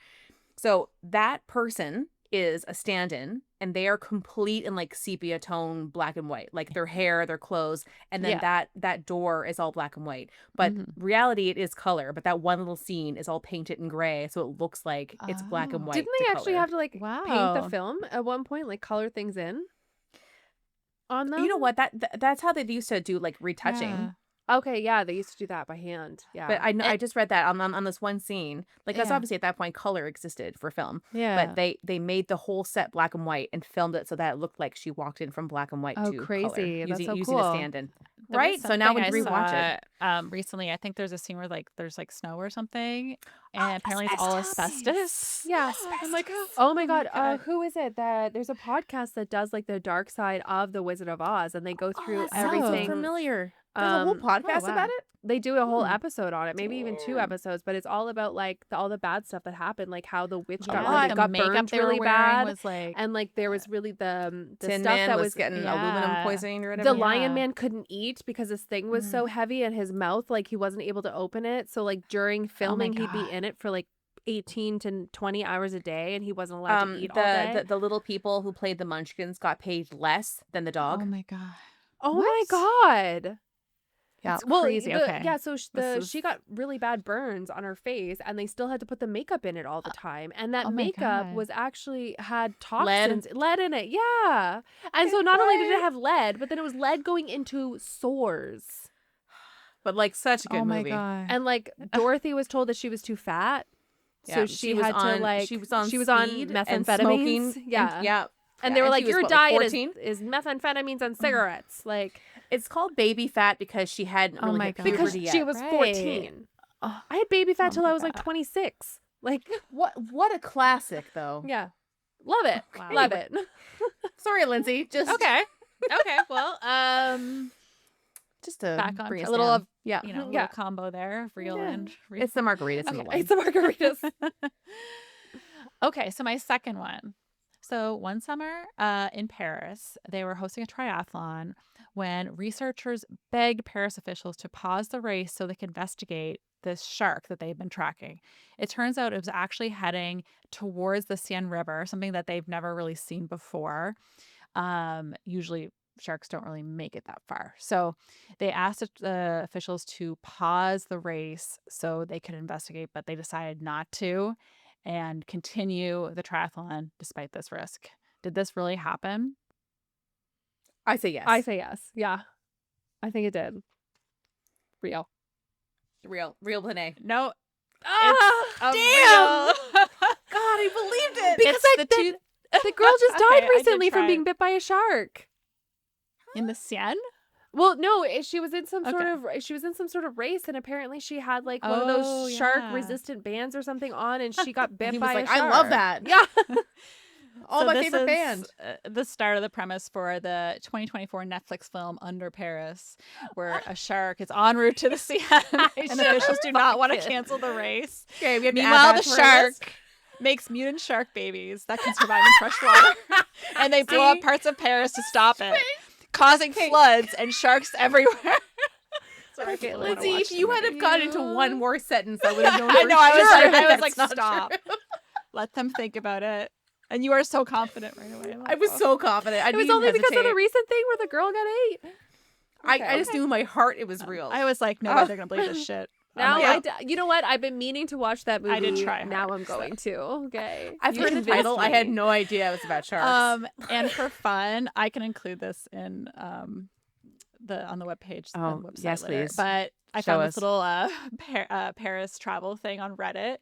So that person is a stand-in and they are complete in like sepia tone black and white, like their hair, their clothes, and then that door is all black and white. But Mhm. reality, it is color. But that one little scene is all painted in gray, so it looks like it's black and Oh. white. Didn't to they actually color. have to like paint Wow. the film at one point, like color things in on them? You know what? That's how they used to do like retouching. Yeah. Okay, yeah, they used to do that by hand. Yeah. But I just read that on this one scene. Like, that's Yeah. obviously at that point color existed for film. Yeah. But they made the whole set black and white and filmed it so that it looked like she walked in from black and white Oh, to crazy. color, That's so using a cool. stand-in. There was Right? So now when something you I rewatch it. saw, recently, I think there's a scene where like there's like snow or something, and apparently it's all asbestos. Yeah. I'm like, Oh my god, God. who is it that there's a podcast that does like the dark side of the Wizard of Oz and they go through Sounds so everything. familiar. There's a whole podcast wow. about it? They do a whole Hmm. episode on it, maybe even 2 Damn. episodes, but it's all about, like, all the bad stuff that happened, like, how the witch A got lot. the got makeup burned they were really wearing bad, was like and, like, there was really the Tin stuff Man that was was getting aluminum Yeah. poisoning or the whatever. Lion Yeah. Man couldn't eat because his thing was Mm. so heavy in his mouth, like, he wasn't able to open it, so, like, during filming, he'd be God. in it for, like, 18 to 20 hours a day, and he wasn't allowed to eat all day. The little people who played the Munchkins got paid less than the Oh dog. my God. Oh What? my God. Yeah. Well, Crazy. Okay. yeah, so This she is- got really bad burns on her face, and they still had to put the makeup in it all the time. And that oh my makeup God. was actually had Lead? toxins, lead in it. Yeah. And so not only did What? it have lead, but then it was lead going into sores. But like such a good Oh my movie. God. And like Dorothy was told that she was too fat. So Yeah, she was had on, to like she was on speed and methamphonemines. smoking. Yeah. Yeah. And they were and like, she was, your what, like, diet 14? is methamphetamines and cigarettes. Like, It's called baby fat because she hadn't Oh really my hit God. puberty because yet. she was Right. 14. Oh, I had baby fat Oh till my I was like God. 26. Like, What a classic though. yeah. Love it. Wow. Love it. Sorry, Lindsay. Just okay. Okay. Well, just to back on bring us a little down. of Yeah. little Yeah. combo there, real Yeah. and real. It's the margaritas and the Okay. wine. It's the margaritas. Okay, so my second one. So one summer in Paris, they were hosting a triathlon when researchers begged Paris officials to pause the race so they could investigate this shark that they've been tracking. It turns out it was actually heading towards the Seine River, something that they've never really seen before. Usually sharks don't really make it that far. So they asked the officials to pause the race so they could investigate, but they decided not to and continue the triathlon despite this risk. Did this really happen? I say yes. I say yes. Yeah. I think it did. Real. real Lene. No. Ah, a damn! real- God, I believed it. Because It's like the two the girl just Okay, died I did recently from try. being bit by a shark. in the Seine. Well, no, she was in some Okay. sort of race, and apparently she had like one of those Oh, shark yeah. resistant bands or something on, and she got bit He was by like, a I shark. love that. Yeah. Oh, So my this favorite is, band. The start of the premise for the 2024 Netflix film Under Paris, where a shark is en route to the Seine, and officials do not want to fucking- cancel the race. Okay, we have to add Meanwhile, that the to our shark list. makes mutant shark babies that can survive in fresh water, and they blow up See? parts of Paris to stop it, causing floods and sharks everywhere. Sorry, Okay, people wanna Lindsay, watch if the you had movie. have gone into one more sentence, I would have known. I for know, I was sure like- that I was that's like, not stop. true. Let them think about it. And you are so confident right away. I'm like, I was oh. so confident. I It was didn't only because of the hesitate. recent thing where the girl got ate. I just knew in my heart it was real. I was like, no Oh. way they're gonna believe this shit. Now, I'm like, you know what? I've been meaning to watch that movie. I did try Now hard, I'm going to. Okay. I've You heard the convinced title. I had me. no idea it was about sharks. and for fun, I can include this in on the webpage. Oh, the website yes, later. please. But I Show found us. this little Paris travel thing on Reddit.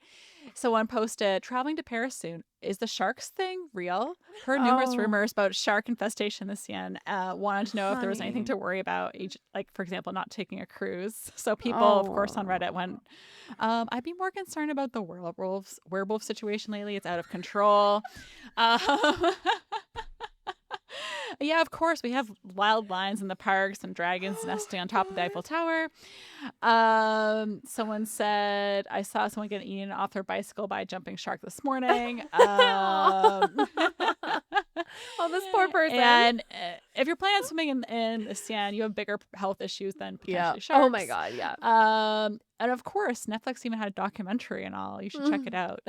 Someone posted, "Traveling to Paris soon. Is the sharks thing real? Heard numerous Oh. rumors about shark infestation this Seine. Wanted to know if there was anything Honey. to worry about. Like, for example, not taking a cruise." So people, of course, on Reddit went, "I'd be more concerned about the werewolf situation lately. It's out of control." Yeah, of course, we have wild lions in the parks and dragons nesting on top of the Eiffel Tower. Someone said, I saw someone get eaten off their bicycle by a jumping shark this morning. Oh, this poor person. And if you're planning on swimming in the Seine, you have bigger health issues than potentially Yeah. sharks. Oh my God, yeah. And of course, Netflix even had a documentary and all. You should check it out.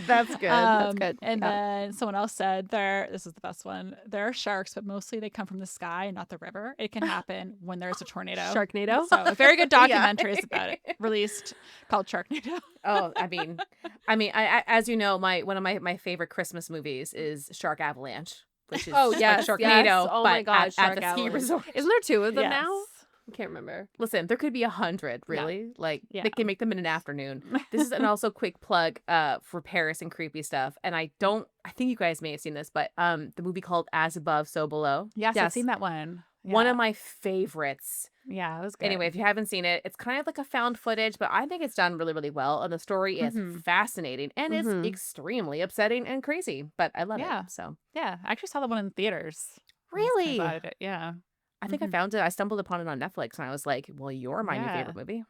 That's good. That's Um, good. And Yeah. then someone else said, this is the best one. There are sharks, but mostly they come from the sky, not the river. It can happen when there's a tornado. Sharknado. So a very good Yeah. documentary is about it, released called Sharknado. Oh, I as you know, one of my favorite Christmas movies is Shark Avalanche, which is Oh, like yes, Sharknado, yes. Oh my but God, at Shark the ski Avalanche. resort. Isn't there 2 of them Yes. now? I can't remember. Listen, there could be 100, really. Like Yeah. they can make them in an afternoon. This is an also quick plug for Paris and creepy stuff. And I think you guys may have seen this, but the movie called As Above, So Below. Yes, I've Yes. seen that one. One Yeah. of my favorites. Yeah, it was good. Anyway, if you haven't seen it, it's kind of like a found footage, but I think it's done really, really well. And the story is Mhm. fascinating and Mhm. it's extremely upsetting and crazy, but I love Yeah. it. So Yeah, I actually saw that one in theaters. I was kind of really, glad I did. Yeah. I think I found it. I stumbled upon it on Netflix, and I was like, "Well, you're my new Yeah. favorite movie."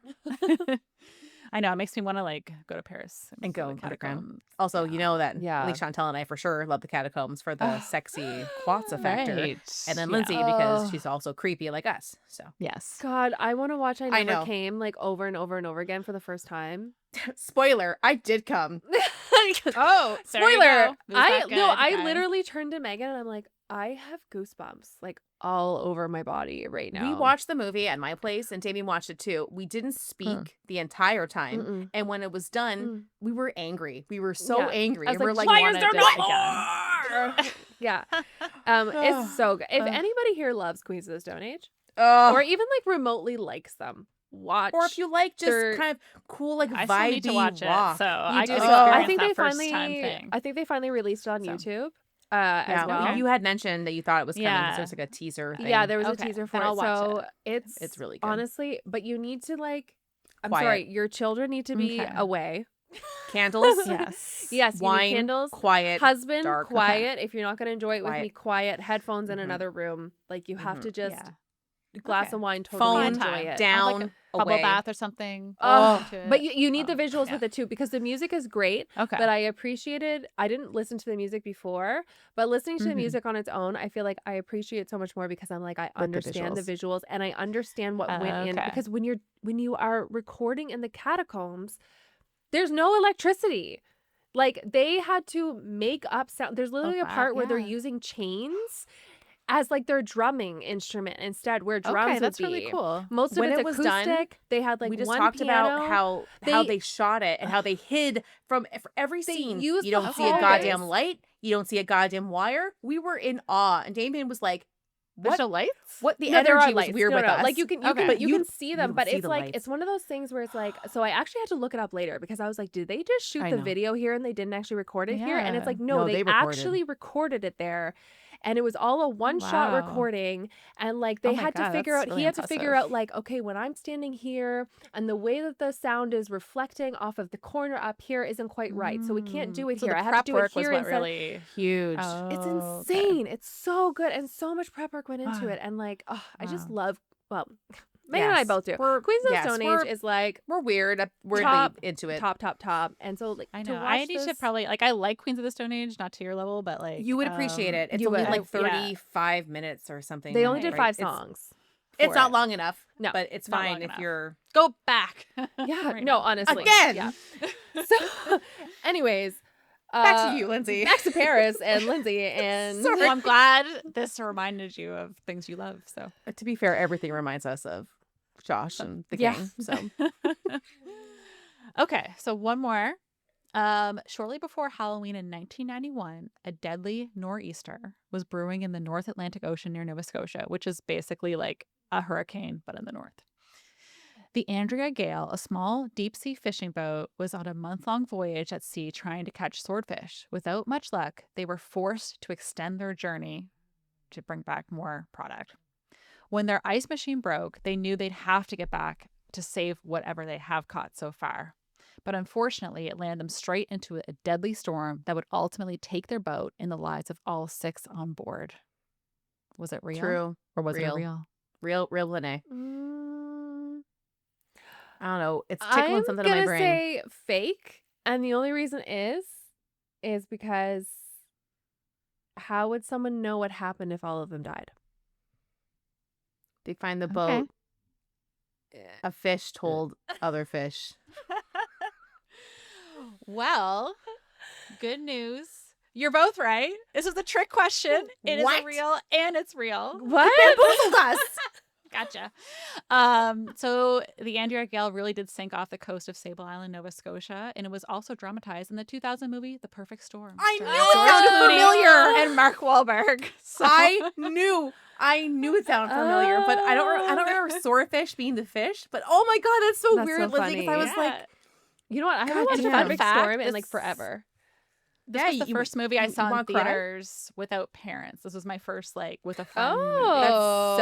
I know. It makes me want to like go to Paris And see go the underground. catacombs. Also, you know that Yeah. at least Chantel and I for sure love the catacombs for the sexy Quatsa factor. Right. And then Yeah. Lindsay because Oh. she's also creepy like us. So Yes. God, I want to watch I I Never know. Came like over and over and over again for the first time. spoiler, I did come. Oh, Spoiler! I guys. literally turned to Megan and I'm like, I have goosebumps like all over my body right now. We watched the movie at my place and Damien watched it too. We didn't speak the entire time. Mm-mm. And when it was done, we were angry. We were so Yeah. angry. I was And we're like, like, why is wanted there it not again. more? Yeah. It's so good. If anybody here loves Queens of the Stone Age or even like remotely likes them, watch. Or if you like just their- kind of cool, like I still need to vibey watch rock. it, so You I do. could I experience think that they first finally. time thing. I think they finally released it on So. YouTube Yeah, as well. you had mentioned that you thought it was coming. Yeah. So it's like a teaser thing. Yeah, there was Okay, a teaser for then it. I'll watch So it. It's really good. honestly, but you need to like. I'm Quiet. sorry, your children need to be Okay. away. Candles. Yes. Yes, you Wine. need candles. Quiet. Husband, dark. Okay. quiet. If you're not going to enjoy it with me, Quiet. quiet. Headphones in Mhm. another room. Like you have Mhm. to just Yeah. glass Okay. of wine. Totally Phone enjoy time. it. down. Like bubble away. bath or something. Oh, into but it. you need the Oh, visuals yeah. with it too because the music is great. Okay. But I appreciated. I didn't listen to the music before, but listening to the Mhm. music on its own, I feel like I appreciate it so much more because I'm like I the understand the visuals and I understand what went in Okay. because when you are recording in the catacombs, there's no electricity. Like they had to make up sound. There's literally a wow, part where they're yeah. using chains as like their drumming instrument instead, where drums Okay, would that's really be. cool. Most of When it's it was done, acoustic. They had like we just one talked piano. about how they shot it and how they hid from for every They scene. used You the don't see a hallways. goddamn light. You don't see a goddamn wire. We were in awe, and Damien was like, There's "What? no lights? What the No, there are energy was lights. weird No, with no. us? Like you can, Okay. but you You- can see them. you But see it's the like lights. it's one of those things where it's like. So I actually had to look it up later because I was like, did they just shoot I the know. video here and they didn't actually record it here? And it's Yeah. like, no, No, they they recorded. actually recorded it there. And it was all a one-shot Wow. recording, and like they Oh my had to God, figure that's out. really He had to figure impressive. out like, okay, when I'm standing here, and the way that the sound is reflecting off of the corner up here isn't quite right, so we can't do it So here. the I have prep to do it work was here what instead. really. Huge. It's Oh, okay. insane. It's so good, and so much prep work went into Wow. it, and like, oh, I just Wow. love. Well, Megan and I Yes. both do. We're- Queens of yes, Stone we're- Age is like We're weird. We're top, into it. top, and so like I to know. watch I need to this- probably like. I like Queens of the Stone Age, not to your level, but like You would appreciate it. It's you only would. like Yeah. 35 minutes or something. They only Okay. did right? 5 songs. It's for not it. long enough. No, but it's not fine long if enough. you're Go back. Yeah, Right no, now. honestly, again. Yeah. So, anyways, Back to you, Lindsay. Back to Paris and Lindsay and Well, I'm glad this reminded you of things you love. So To be fair, everything reminds us of Josh and the Yeah. gang. So okay, so one more. Shortly before Halloween in 1991, a deadly nor'easter was brewing in the North Atlantic Ocean near Nova Scotia, which is basically like a hurricane, but in the north. The Andrea Gale, a small deep-sea fishing boat, was on a month-long voyage at sea trying to catch swordfish. Without much luck, they were forced to extend their journey to bring back more product. When their ice machine broke, they knew they'd have to get back to save whatever they have caught so far. But unfortunately, it landed them straight into a deadly storm that would ultimately take their boat and the lives of all 6 on board. Was it real? true. Or was Real. it real? Real Lene. I don't know. It's I'm tickling something in my gonna brain. say fake, and the only reason is because how would someone know what happened if all of them died? They find the Okay. boat. A fish told other fish. Well, good news. You're both right. This is a trick question. It is What? real and it's real. What? Bamboozled us. Gotcha. So the Andrea Gale really did sink off the coast of Sable Island, Nova Scotia, and it was also dramatized in the 2000 movie The Perfect Storm. I starring knew it George sounded Clooney familiar. and Mark Wahlberg. So, I knew it sounded familiar, but I don't remember swordfish being the fish. But oh my god, that's so That's weird, so Lindsay. Because I funny. was like, You know what? I haven't God watched damn. Perfect Fun fact, Storm in like this- forever. This Yeah, was the you- first movie I you saw in wanna cry? theaters without parents. This was my first like with a friend Oh. movie. that's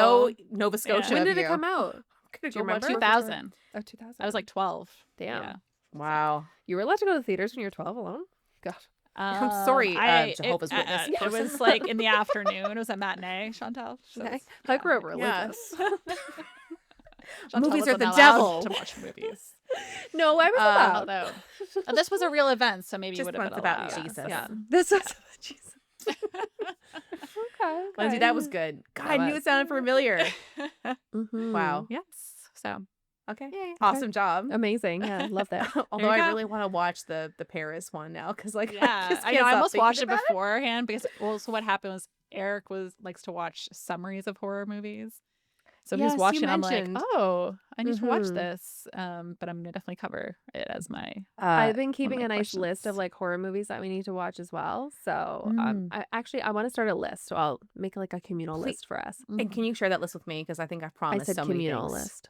so Nova Scotia. When of did it you. come out? Do Do you remember? 2000. Oh, 2000. I was like 12. Damn. Yeah. Wow. You were allowed to go to the theaters when you were 12 alone? God. I'm sorry, Jehovah's Witness It person. was like in the afternoon. It was a matinee, Chantel. So Okay. it's- Like we're Yeah. religious. Chantel Movies are wasn't the allowed devil. to watch movies. No, I was allowed. Although this was a real event, so maybe you Just would have been one's about allowed. Jesus. Yeah. This is Jesus. Okay. Lindsay, that was good. God, That I knew was. it sounded familiar. Mhm. Wow. Yes. So Okay. Yay. Awesome job. Amazing. Yeah, love that. Although you I go. really want to watch the Paris one now because like yeah, just I can't know. I stop almost thinking watched it about beforehand because so what happened was Eric likes to watch summaries of horror movies. So he was Yes, you watching. I'm like, mentioned. oh, I need to watch Mhm. this. But I'm gonna definitely cover it as my. I've been one keeping of a my nice list of questions. like horror movies that we need to watch as well. So Mm. I want to start a list. So I'll make like a communal Please- list for us. And can you share that list with me? Because I think I've I promised said so many communal things. list.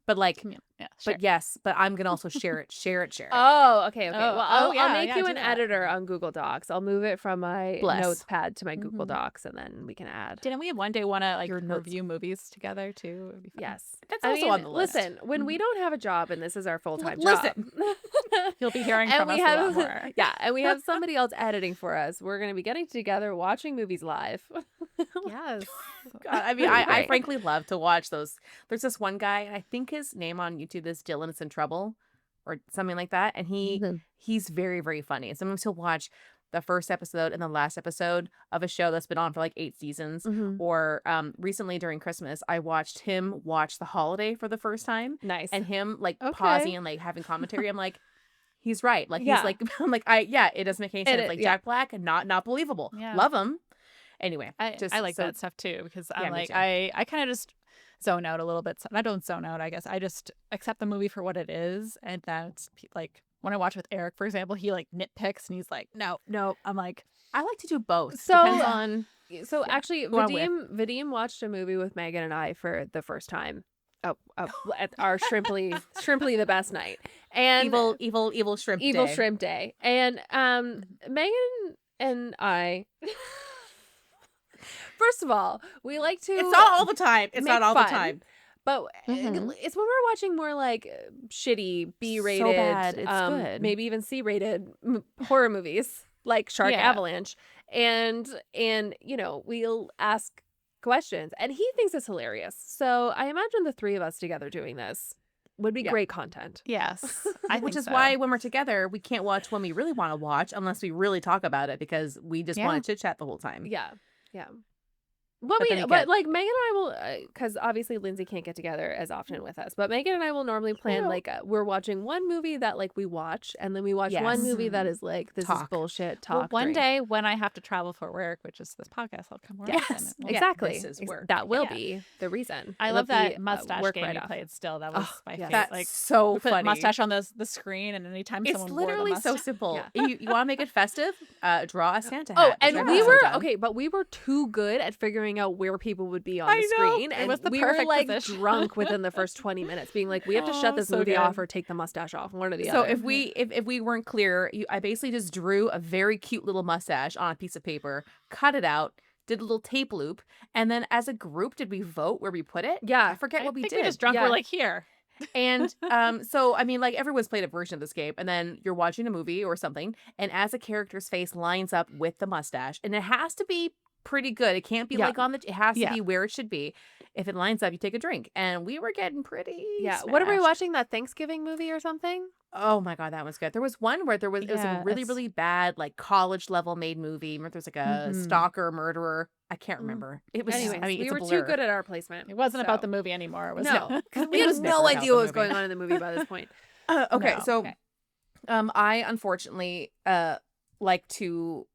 But like, Yeah, sure. but yes, but I'm gonna also share it. Share it. Oh, okay. Oh, Well, I'll yeah, make yeah, you do an that. editor on Google Docs. I'll move it from my Bless. notes pad to my Google Mhm. Docs, and then we can add. Didn't we one day want to like Your notes. review movies together too? It would be fun. Yes, That's I also mean, on the list. listen, when we Mhm. don't have a job and this is our full time listen. job, You'll be hearing and from we us a lot have more. yeah, and we have somebody else editing for us. We're gonna be getting together, watching movies live. Yes. God, I mean, Really I great. frankly love to watch those. There's this one guy, and I think his name on YouTube is Dylan is in Trouble or something like that. And he's very, very funny. And sometimes he'll watch the first episode and the last episode of a show that's been on for like 8 seasons. Mhm. Or recently during Christmas, I watched him watch The Holiday for the first time. Nice. And him like Okay. pausing and like having commentary. I'm like, he's right. Like Yeah. he's like I'm like, it doesn't make any sense. Like yeah. Jack Black, not believable. Yeah. Love him. Anyway, I like so- that stuff too because Yeah, I'm me like too. I kind of just zone out a little bit. I don't zone out, I guess. I just accept the movie for what it is, and that's like when I watch with Eric, for example, he like nitpicks and he's like, no. I'm like, I like to do both. So- Depends on So actually, Who I'm with. Vadim watched a movie with Megan and I for the first time. At our shrimply the best night, and evil shrimp evil day. shrimp day, and Megan and I. First of all, we like to. It's not all the time. It's make not all the fun. time. But Mhm. it's when we're watching more like shitty B-rated, bad, it's good. maybe even C-rated horror movies like Shark Yeah. Avalanche, and we'll ask questions, and he thinks it's hilarious. So I imagine the three of us together doing this would be Yeah. great content. yes, I Which think is so. why when we're together, we can't watch when we really want to watch unless we really talk about it because we just Yeah. want to chit chat the whole time. Yeah, yeah. But But then again- but like Megan and I will, because obviously Lindsay can't get together as often with us. But Megan and I will normally plan True. like we're watching one movie that like we watch, and then we watch one Yes. movie that is like this is Talk. bullshit. Well, Talk. one drink. day when I have to travel for work, which is this podcast, I'll come more Yes, often. We'll- Yeah, exactly. this is work. That will Yeah. be the reason. I It'll love be that a mustache work game you write-off. played still. That was Oh, my yes. favorite. That's Like so we put funny. mustache on the screen, and anytime It's someone wore literally the so mustache, simple. Yeah. You want to make it festive? Draw a Santa Oh, hat. and which I've we also were done. okay, but we were too good at figuring out where people would be on I the know. screen, It and was the we were perfect like position. drunk within the first 20 minutes, being like, we have to shut Oh, this so movie off good. or take the mustache off, one or the So other. if we weren't clear, I basically just drew a very cute little mustache on a piece of paper, cut it out, did a little tape loop, and then as a group, did we vote where we put it? Yeah. I forget I what we think did. we just drunk. Yeah. We're like here. And so I mean, like everyone's played a version of this game, and then you're watching a movie or something, and as a character's face lines up with the mustache, and it has to be pretty good. It can't be Yeah. like on the. It has to Yeah. be where it should be. If it lines up, you take a drink, and we were getting pretty. Yeah. What are we smashed. watching? That Thanksgiving movie or something? Oh my god, that was good. There was one where it was a Yeah, really it's- really bad like college level made movie. Remember, there was like a Mhm. stalker murderer. I can't Mm. remember. It was. Anyways, I mean, we it's were a too blur. good at our placement. It wasn't about so- the movie anymore. It was No, because we It had was never no about idea the what was movie. going on in the movie by this point. Okay, No, so okay. I unfortunately like to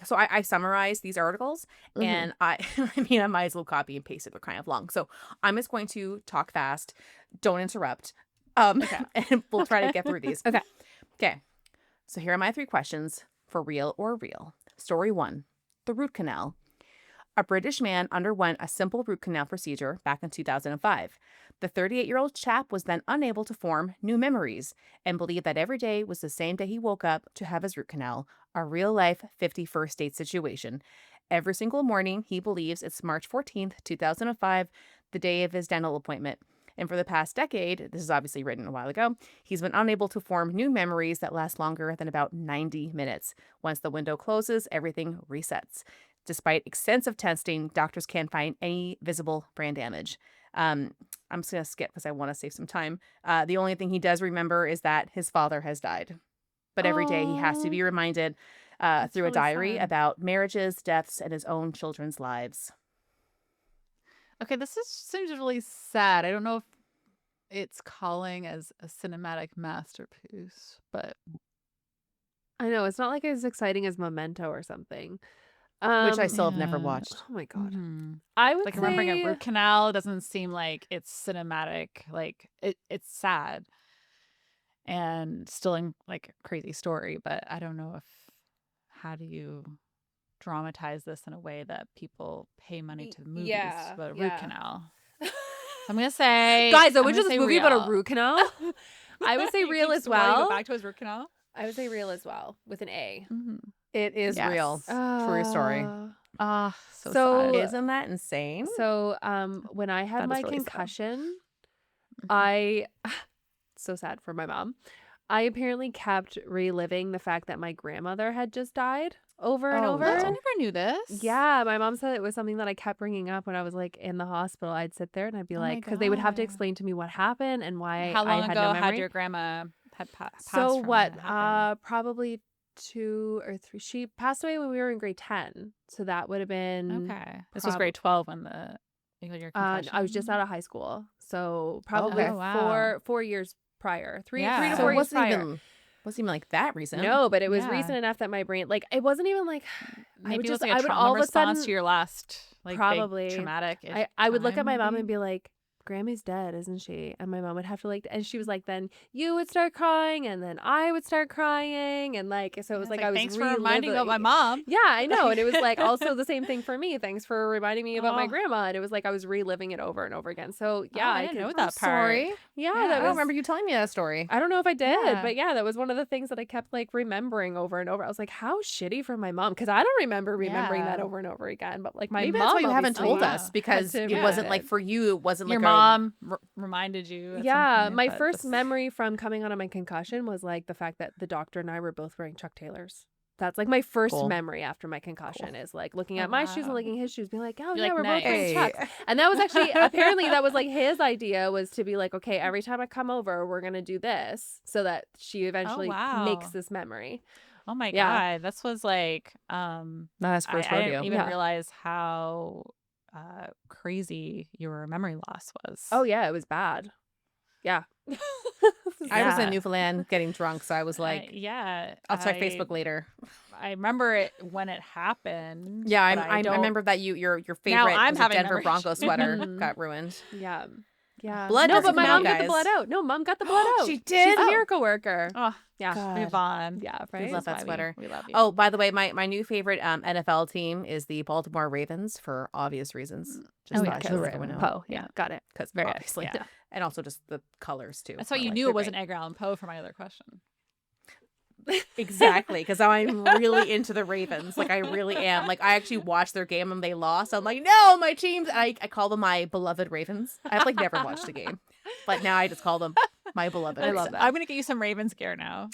so I summarize these articles Mhm. and I I mean I might as well copy and paste it. They're kind of long, so I'm just going to talk fast. Don't interrupt. Okay. And we'll try to get through these. Okay. Okay. So here are my 3 questions for real or real. Story 1: the root canal. A British man underwent a simple root canal procedure back in 2005. The 38-year-old chap was then unable to form new memories and believed that every day was the same day he woke up to have his root canal, a real-life 51st date situation. Every single morning, he believes it's March 14th, 2005, the day of his dental appointment. And for the past decade, this is obviously written a while ago, he's been unable to form new memories that last longer than about 90 minutes. Once the window closes, everything resets. Despite extensive testing, doctors can't find any visible brain damage. I'm just going to skip because I want to save some time. The only thing he does remember is that his father has died. But every day he has to be reminded through a really diary sad. about marriages, deaths, and his own children's lives. Okay, seems really sad. I don't know if it's calling as a cinematic masterpiece, but I know it's not like as exciting as Memento or something. Which I still have never yeah. watched. Oh my god. Mhm. I would Like remembering a say root canal doesn't seem like it's cinematic. Like it's sad and still in like a crazy story, but I don't know if how do you dramatize this in a way that people pay money to the movies yeah, about a root yeah. canal. So I'm gonna say, Guys, I I'm went gonna to this say movie about a real. root canal. I would say He real keeps as wanting to well. go back to his root canal. I would say real as well with an A. Mm-hmm. It is real. True story. Ah, So- sad. Isn't that insane? So when I had That is my really sad. concussion, Mhm. I so sad for my mom. I apparently kept reliving the fact that my grandmother had just died over and Oh, over. What? I no. never knew this. Yeah, my mom said it was something that I kept bringing up when I was like in the hospital. I'd sit there and I'd be Oh my like, because they would have to God. explain to me what happened and why How I long had ago no had memory. your grandma passed So from what? when it happened? Probably 2 or 3. She passed away when we were in grade 10. So that would have been Okay. This was grade 12 when you had your concussion. I was just out of high school. So probably Okay. Oh, wow. 4 years prior. 3 Yeah. to So 4 it years prior. wasn't even like that recent. No, but it was Yeah. recent enough that my brain, like, it wasn't even like Maybe it was just, like a I would trauma all of a response sudden to your last like probably big traumatic. I would look at my mom maybe? and be like, Grammy's dead, isn't she? And my mom would have to like, and she was like, then you would start crying, and then I would start crying, and like, so it was It's like I was thanks for reminding me about my reliving. mom. Yeah, I know. And it was like also the same thing for me. Thanks for reminding me about my Oh. grandma. And it was like I was reliving it over and over again. So yeah, Oh, I I didn't could. know I'm that part. sorry. Yeah, Yeah. I that don't was. remember you telling me that story. I don't know if I did, Yeah. but yeah, that was one of the things that I kept like remembering over and over. I was like, how shitty for my mom, because I don't remember remembering that Yeah. over and over again. But like my Maybe mom, that's why you haven't obviously told wow. us, because had to it wasn't relive like it. for you. It wasn't Your like mom reminded you. At Yeah, some point, my but first this- memory from coming out of my concussion was like the fact that the doctor and I were both wearing Chuck Taylors. That's like my first Cool. memory after my concussion is like looking Oh, at my shoes and wow. looking at his shoes, being like, oh You're yeah, like, we're both wearing nice. Chucks. And that was actually apparently that was like his idea, was to be like, okay, every time I come over, we're gonna do this, so that she eventually wow. makes this memory. Oh my Yeah. God, this was like not his first I rodeo. didn't even Yeah. realize how crazy your memory loss was. Oh yeah, it was bad. Yeah. I was Yeah. in Newfoundland getting drunk, so I was like, yeah, I'll check Facebook later. I remember it when it happened. Yeah, but I don't- remember that your Now favorite I'm was a having Denver memory Broncos sweater Mhm. got ruined. Yeah. Yeah. Blood no, doesn't but my come mom out, got the blood guys. out. No, mom got the blood out. She She's did? a Oh. miracle worker. Oh, Yeah. God. move on. Yeah, We right? love that That's why sweater. We love you. Oh, by the way, my new favorite NFL team is the Baltimore Ravens for obvious reasons. Just Oh, thought yeah, I should the let everyone know. Poe. Yeah, Yeah. got it. Because Very- obviously. yeah. And also just the colors, too. That's why are you like, knew they're it wasn't great. Edgar Allan Poe for my other question. Exactly, because I'm really into the Ravens. Like, I really am. Like, I actually watched their game and they lost. I'm like, no, my team's... I call them my beloved Ravens. I've, like, never watched a game. But now I just call them my beloved I love Ravens. that. I'm gonna get you some Ravens gear now.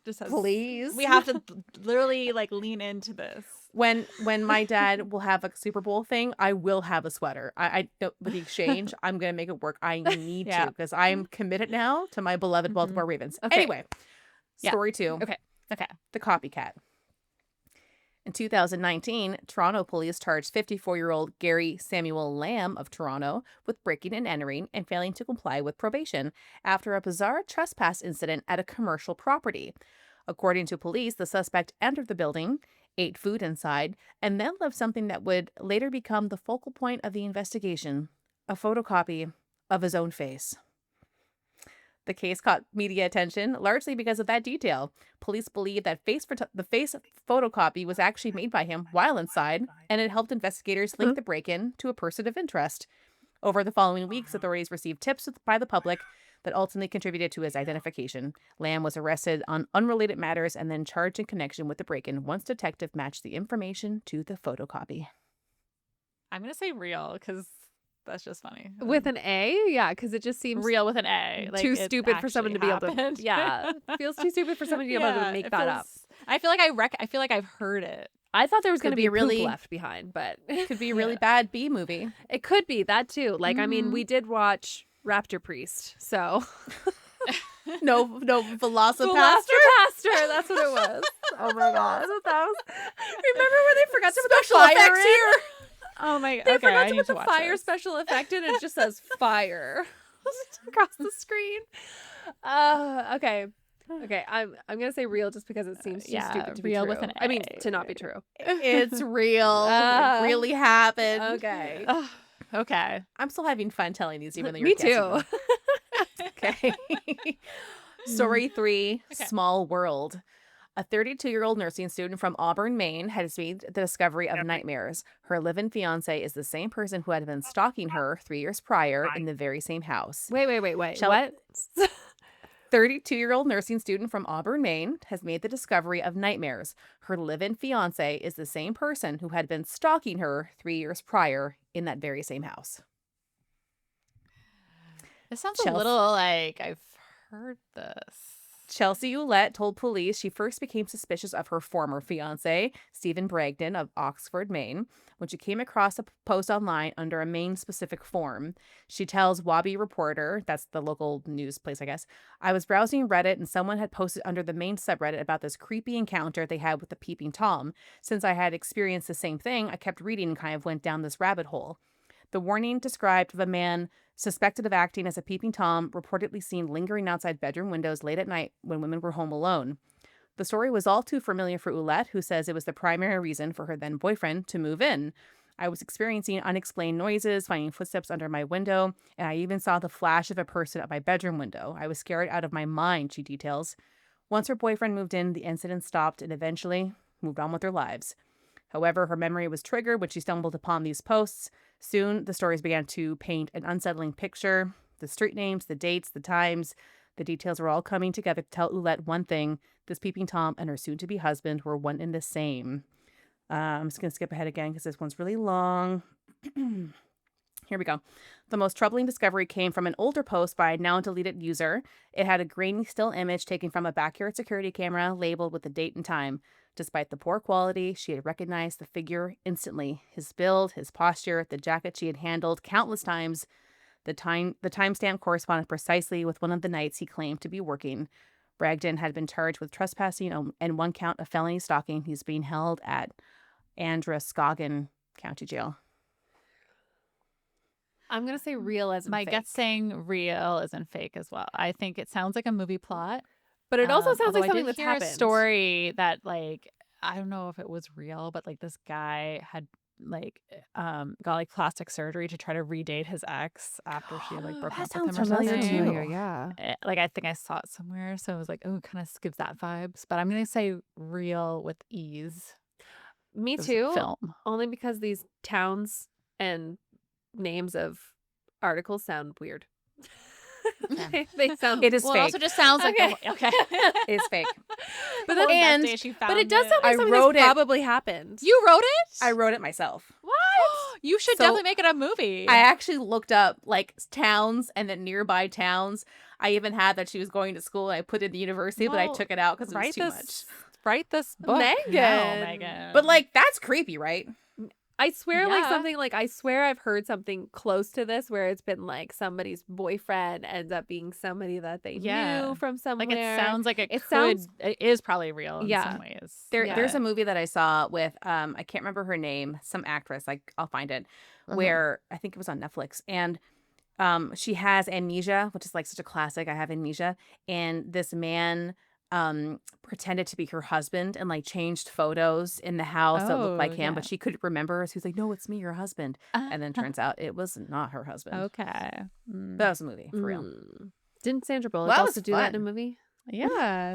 Just as, Please. We have to literally like lean into this. When my dad will have a Super Bowl thing, I will have a sweater. I don't, with the exchange, I'm gonna make it work. I need Yeah. to, because I'm committed now to my beloved Mhm. Baltimore Ravens. Okay. Anyway, Yeah. story 2. Okay. Okay. The copycat. In 2019, Toronto police charged 54-year-old Gary Samuel Lamb of Toronto with breaking and entering and failing to comply with probation after a bizarre trespass incident at a commercial property. According to police, the suspect entered the building, ate food inside, and then left something that would later become the focal point of the investigation, a photocopy of his own face. The case caught media attention largely because of that detail. Police believe that the face photocopy was actually made by him while inside, and it helped investigators link the break-in to a person of interest. Over the following weeks, authorities received tips by the public that ultimately contributed to his identification. Lamb was arrested on unrelated matters and then charged in connection with the break-in once detective matched the information to the photocopy. I'm gonna say real because That's just funny. With an A? Yeah, because it just seems real with an A. Like, too it stupid for someone to be actually able to. happened. Yeah, feels too stupid for someone to be able to make it that up. feels- I feel like I've heard it. I thought there was Could going to be be a really- poop left behind, but Could be a really bad B movie. it could be that too. Like, I mean, Mhm. we did watch Raptor Priest, so No Velocipaster. Velocipaster, that's what it was. Oh my god, that was. Remember when they forgot to put the Special fire effects in? here. Oh my god. They Okay, forgot I to need put to the watch fire this. special effect in, and it just says fire across the screen. Okay. Okay, I'm gonna say real just because it seems too yeah, stupid to be real true. with an I mean, A. to not be true. It's real. It really happened. Okay. Ugh, okay. I'm still having fun telling these, even though you're Me guessing too. them. Okay. Story 3, Okay. Small World. A 32-year-old nursing student from Auburn, Maine, has made the discovery of nightmares. Her live-in fiance is the same person who had been stalking her 3 years prior in the very same house. Wait. Shall- What? 32-year-old nursing student from Auburn, Maine, has made the discovery of nightmares. Her live-in fiance is the same person who had been stalking her 3 years prior in that very same house. This sounds Chelsea- a little like I've heard this. Chelsea Ouellette told police she first became suspicious of her former fiancé, Stephen Bragdon of Oxford, Maine, when she came across a post online under a Maine-specific form. She tells Wabi Reporter, that's the local news place, I guess, I was browsing Reddit and someone had posted under the Maine subreddit about this creepy encounter they had with the peeping Tom. Since I had experienced the same thing, I kept reading and kind of went down this rabbit hole. The warning described of a man suspected of acting as a peeping Tom, reportedly seen lingering outside bedroom windows late at night when women were home alone. The story was all too familiar for Ouellette, who says it was the primary reason for her then boyfriend to move in. I was experiencing unexplained noises, finding footsteps under my window, and I even saw the flash of a person at my bedroom window. I was scared out of my mind, she details. Once her boyfriend moved in, the incident stopped and eventually moved on with their lives. However, her memory was triggered when she stumbled upon these posts. Soon, the stories began to paint an unsettling picture. The street names, the dates, the times, the details were all coming together to tell Ouellette one thing. This peeping Tom and her soon-to-be husband were one and the same. I'm just going to skip ahead again because this one's really long. Here we go. The most troubling discovery came from an older post by a now-deleted user. It had a grainy still image taken from a backyard security camera labeled with the date and time. Despite the poor quality, she had recognized the figure instantly. His build, his posture, the jacket she had handled countless times. The timestamp corresponded precisely with one of the nights he claimed to be working. Bragdon had been charged with trespassing and one count of felony stalking. He's being held at Androscoggin County Jail. I'm gonna say real as in My fake. gut's saying real isn't fake as well. I think it sounds like a movie plot. But it also sounds although like I something did that's hear happened. a story that like I don't know if it was real, but like this guy had like got like plastic surgery to try to redate his ex after she had like broken That up with him sounds or familiar, something. too. Yeah. Like I think I saw it somewhere, so I was like, oh, it kind of gives that vibes. But I'm gonna say real with ease. Me It was a too. Film. Only because these towns and names of articles sound weird. they sound. It is Well, fake. it also just sounds like Okay. okay. It's fake. But What was that and- day she but it does found sound like I something wrote that's it- probably happened. You wrote it? I wrote it myself. What? You should So- definitely make it a movie. I actually looked up like towns and then nearby towns. I even had that she was going to school. And I put in the university, but I Well, took it out because it was write too this. much. Write this book. Megan. now, Megan. But like that's creepy, right? I swear, like Yeah. something like I swear I've heard something close to this where it's been like somebody's boyfriend ends up being somebody that they Yeah. knew from somewhere. like it sounds like it It could. sounds- It is probably real in Yeah. some ways. There's a movie that I saw with I can't remember her name, some actress, like I'll find it, where I think it was on Netflix, and she has amnesia, which is like such a classic. I have amnesia, and this man pretended to be her husband and like changed photos in the house that looked like Oh, him, yeah. but she couldn't remember. So he's like, "No, it's me, your husband," and then turns out it was not her husband. okay. Mm. That was a movie for real. Didn't Sandra Bullock Well, that also was do that in a fun. movie? Yeah.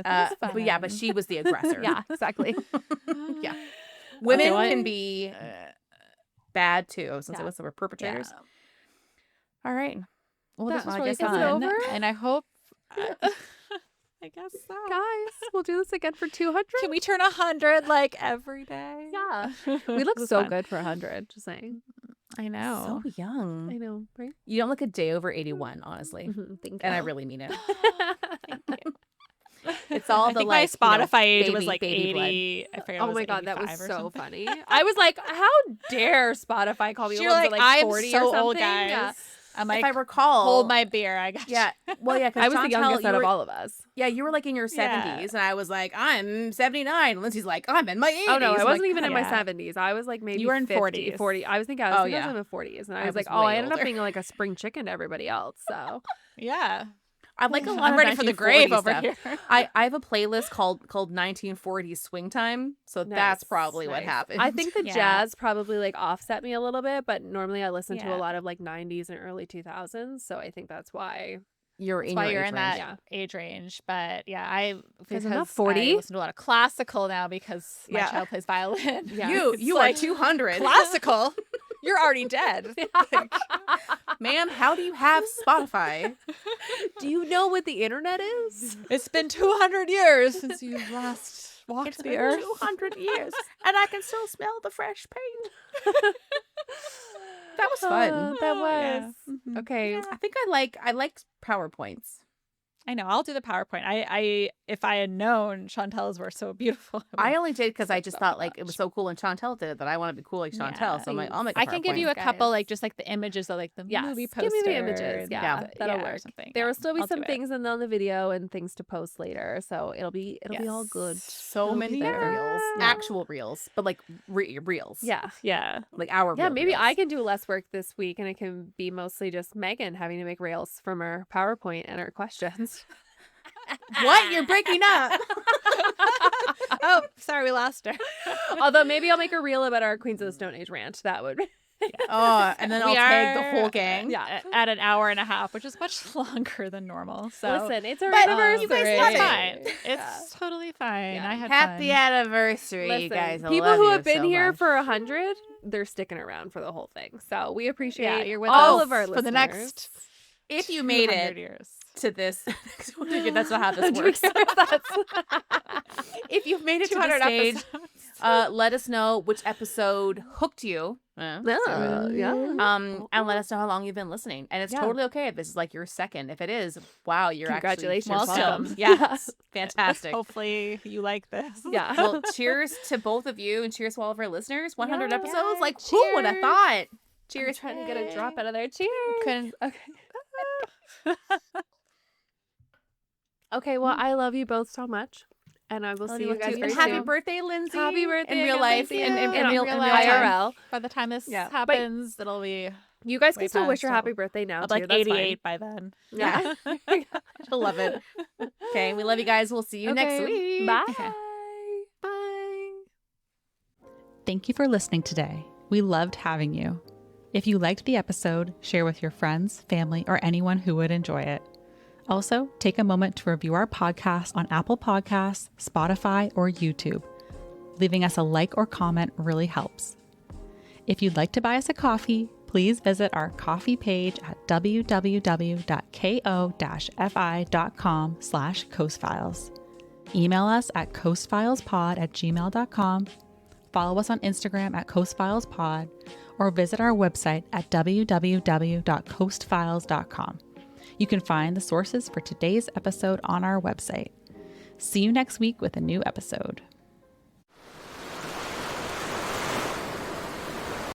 that was But yeah, but fun. she was the aggressor. Yeah, exactly. Yeah. Women what? can be bad too, since Yeah. it was the perpetrators. Yeah. All right. Well, That this was was really really fun. fun. Is it over? And I hope. I guess so. Guys, we'll do this again for 200. Can we turn 100 like every day? Yeah. It We look was so fun. good for 100. Just saying. I know. So young. I know, right? You don't look a day over 81, honestly. Thank And I you. really mean it. Thank you. It's all I the think like, my you know, Spotify age was baby- like baby blood. 80. I forget. Oh it was my God, that was 85 or so something. funny. I was like, how dare Spotify call me You're old? like, Like I am 40 or so something? old, Yeah. guys. I'm like, If I recall, hold my beer. I got yeah, you. well, yeah, because I was the youngest out of all of us. Yeah, you were like in your 70s, Yeah. and I was like, I'm 79. Lindsay's like, I'm in my 80s. Oh no, I I'm wasn't like, even in my yeah. 70s. I was like maybe You were in 50, 40s. 40. I was thinking I was, Oh, thinking I was yeah. in the 40s, and I I was like, was oh, way I ended up older. being like a spring chicken to everybody else. So Yeah. I like a lot I'm of ready for the grave 1940s over stuff. here. I have a playlist called 1940s Swing Time, so that's Nice, probably what nice. happened. I think the Yeah. jazz probably like offset me a little bit, but normally I listen to a Yeah. lot of like 90s and early 2000s, so I think that's why. you're That's in why your you're age in range. that Yeah. age range. But yeah, Because I'm not I 40. listen to a lot of classical now because my Yeah. child plays violin. Yeah. You It's you like, are 200. classical? You're already dead. Like, Ma'am, how do you have Spotify? Do you know what the internet is? it's been 200 years since you last walked It's the been earth. 200 years, and I can still smell the fresh paint. That was fun. That Oh, yeah. was. Mhm. Okay. Yeah. I think I like PowerPoints. I know. I'll do the PowerPoint. I if I had known Chantel's were so beautiful. I only did because I Set just stuff thought to like it was match. so cool and Chantel did it that I want to be cool like Chantel. Yeah. So I'm like, I'll make a I can give you a PowerPoint. couple, guys. like just like the images of like the Yes, movie give poster. me the images. Yeah, that'll yeah. work. Something. There Yeah, will still be I'll do some it. things in the video and things to post later, so it'll be all good. So It'll be many there. reels, Yeah. actual reels, but like reels. Yeah. Yeah. like our Yeah, real maybe I reels. can do less work this week and it can be mostly just Megan having to make rails from her PowerPoint and her questions. What? You're breaking up. Oh, sorry, we lost her. Although maybe I'll make a reel about our Queens of the Stone Age rant. That would Oh, and then I'll We tag the are- whole gang. Yeah. At an hour and a half, which is much longer than normal. So Listen, it's our But anniversary. you guys love it's it. fine. Yeah. It's totally fine. Yeah. I had Happy fun. anniversary, you Listen, guys. I people love who you have been so here much. for 100, they're sticking around for the whole thing. So we appreciate Yeah, you're with all us of our for listeners. the next If you made 200 it years. to this, that's not how this works. If you've made it to 200 the stage, episodes. let us know which episode hooked you. Yeah. And let us know how long you've been listening. And it's Yeah. totally okay if this is like your second. If it is, wow, you're Congratulations. actually Welcome. welcome. Yes, fantastic. Hopefully you like this. Yeah. Well, cheers to both of you, and cheers to all of our listeners. 100 Yeah. episodes, like who would have Cheers. thought? Cheers. Trying to get a drop out of there. Cheers. Couldn't- Okay. Okay, well, I love you both so much. And I will Love see you you guys too. very And happy soon. birthday, Lindsay. Happy birthday in real again, life. Lindsay. In In real real time. IRL. By the time this Yeah. happens, it'll be You guys Way can still wish her past, happy so- birthday now, I'll too. be like That's fine. 88 by then. Yeah. I love it. Okay, we love you guys. We'll see you next Okay, week. Bye. Okay. Bye. Thank you for listening today. We loved having you. If you liked the episode, share with your friends, family, or anyone who would enjoy it. Also, take a moment to review our podcast on Apple Podcasts, Spotify, or YouTube. Leaving us a like or comment really helps. If you'd like to buy us a coffee, please visit our coffee page at www.ko-fi.com/coastfiles. Email us at coastfilespod@gmail.com. Follow us on Instagram at coastfilespod, or visit our website at www.coastfiles.com. You can find the sources for today's episode on our website. See you next week with a new episode.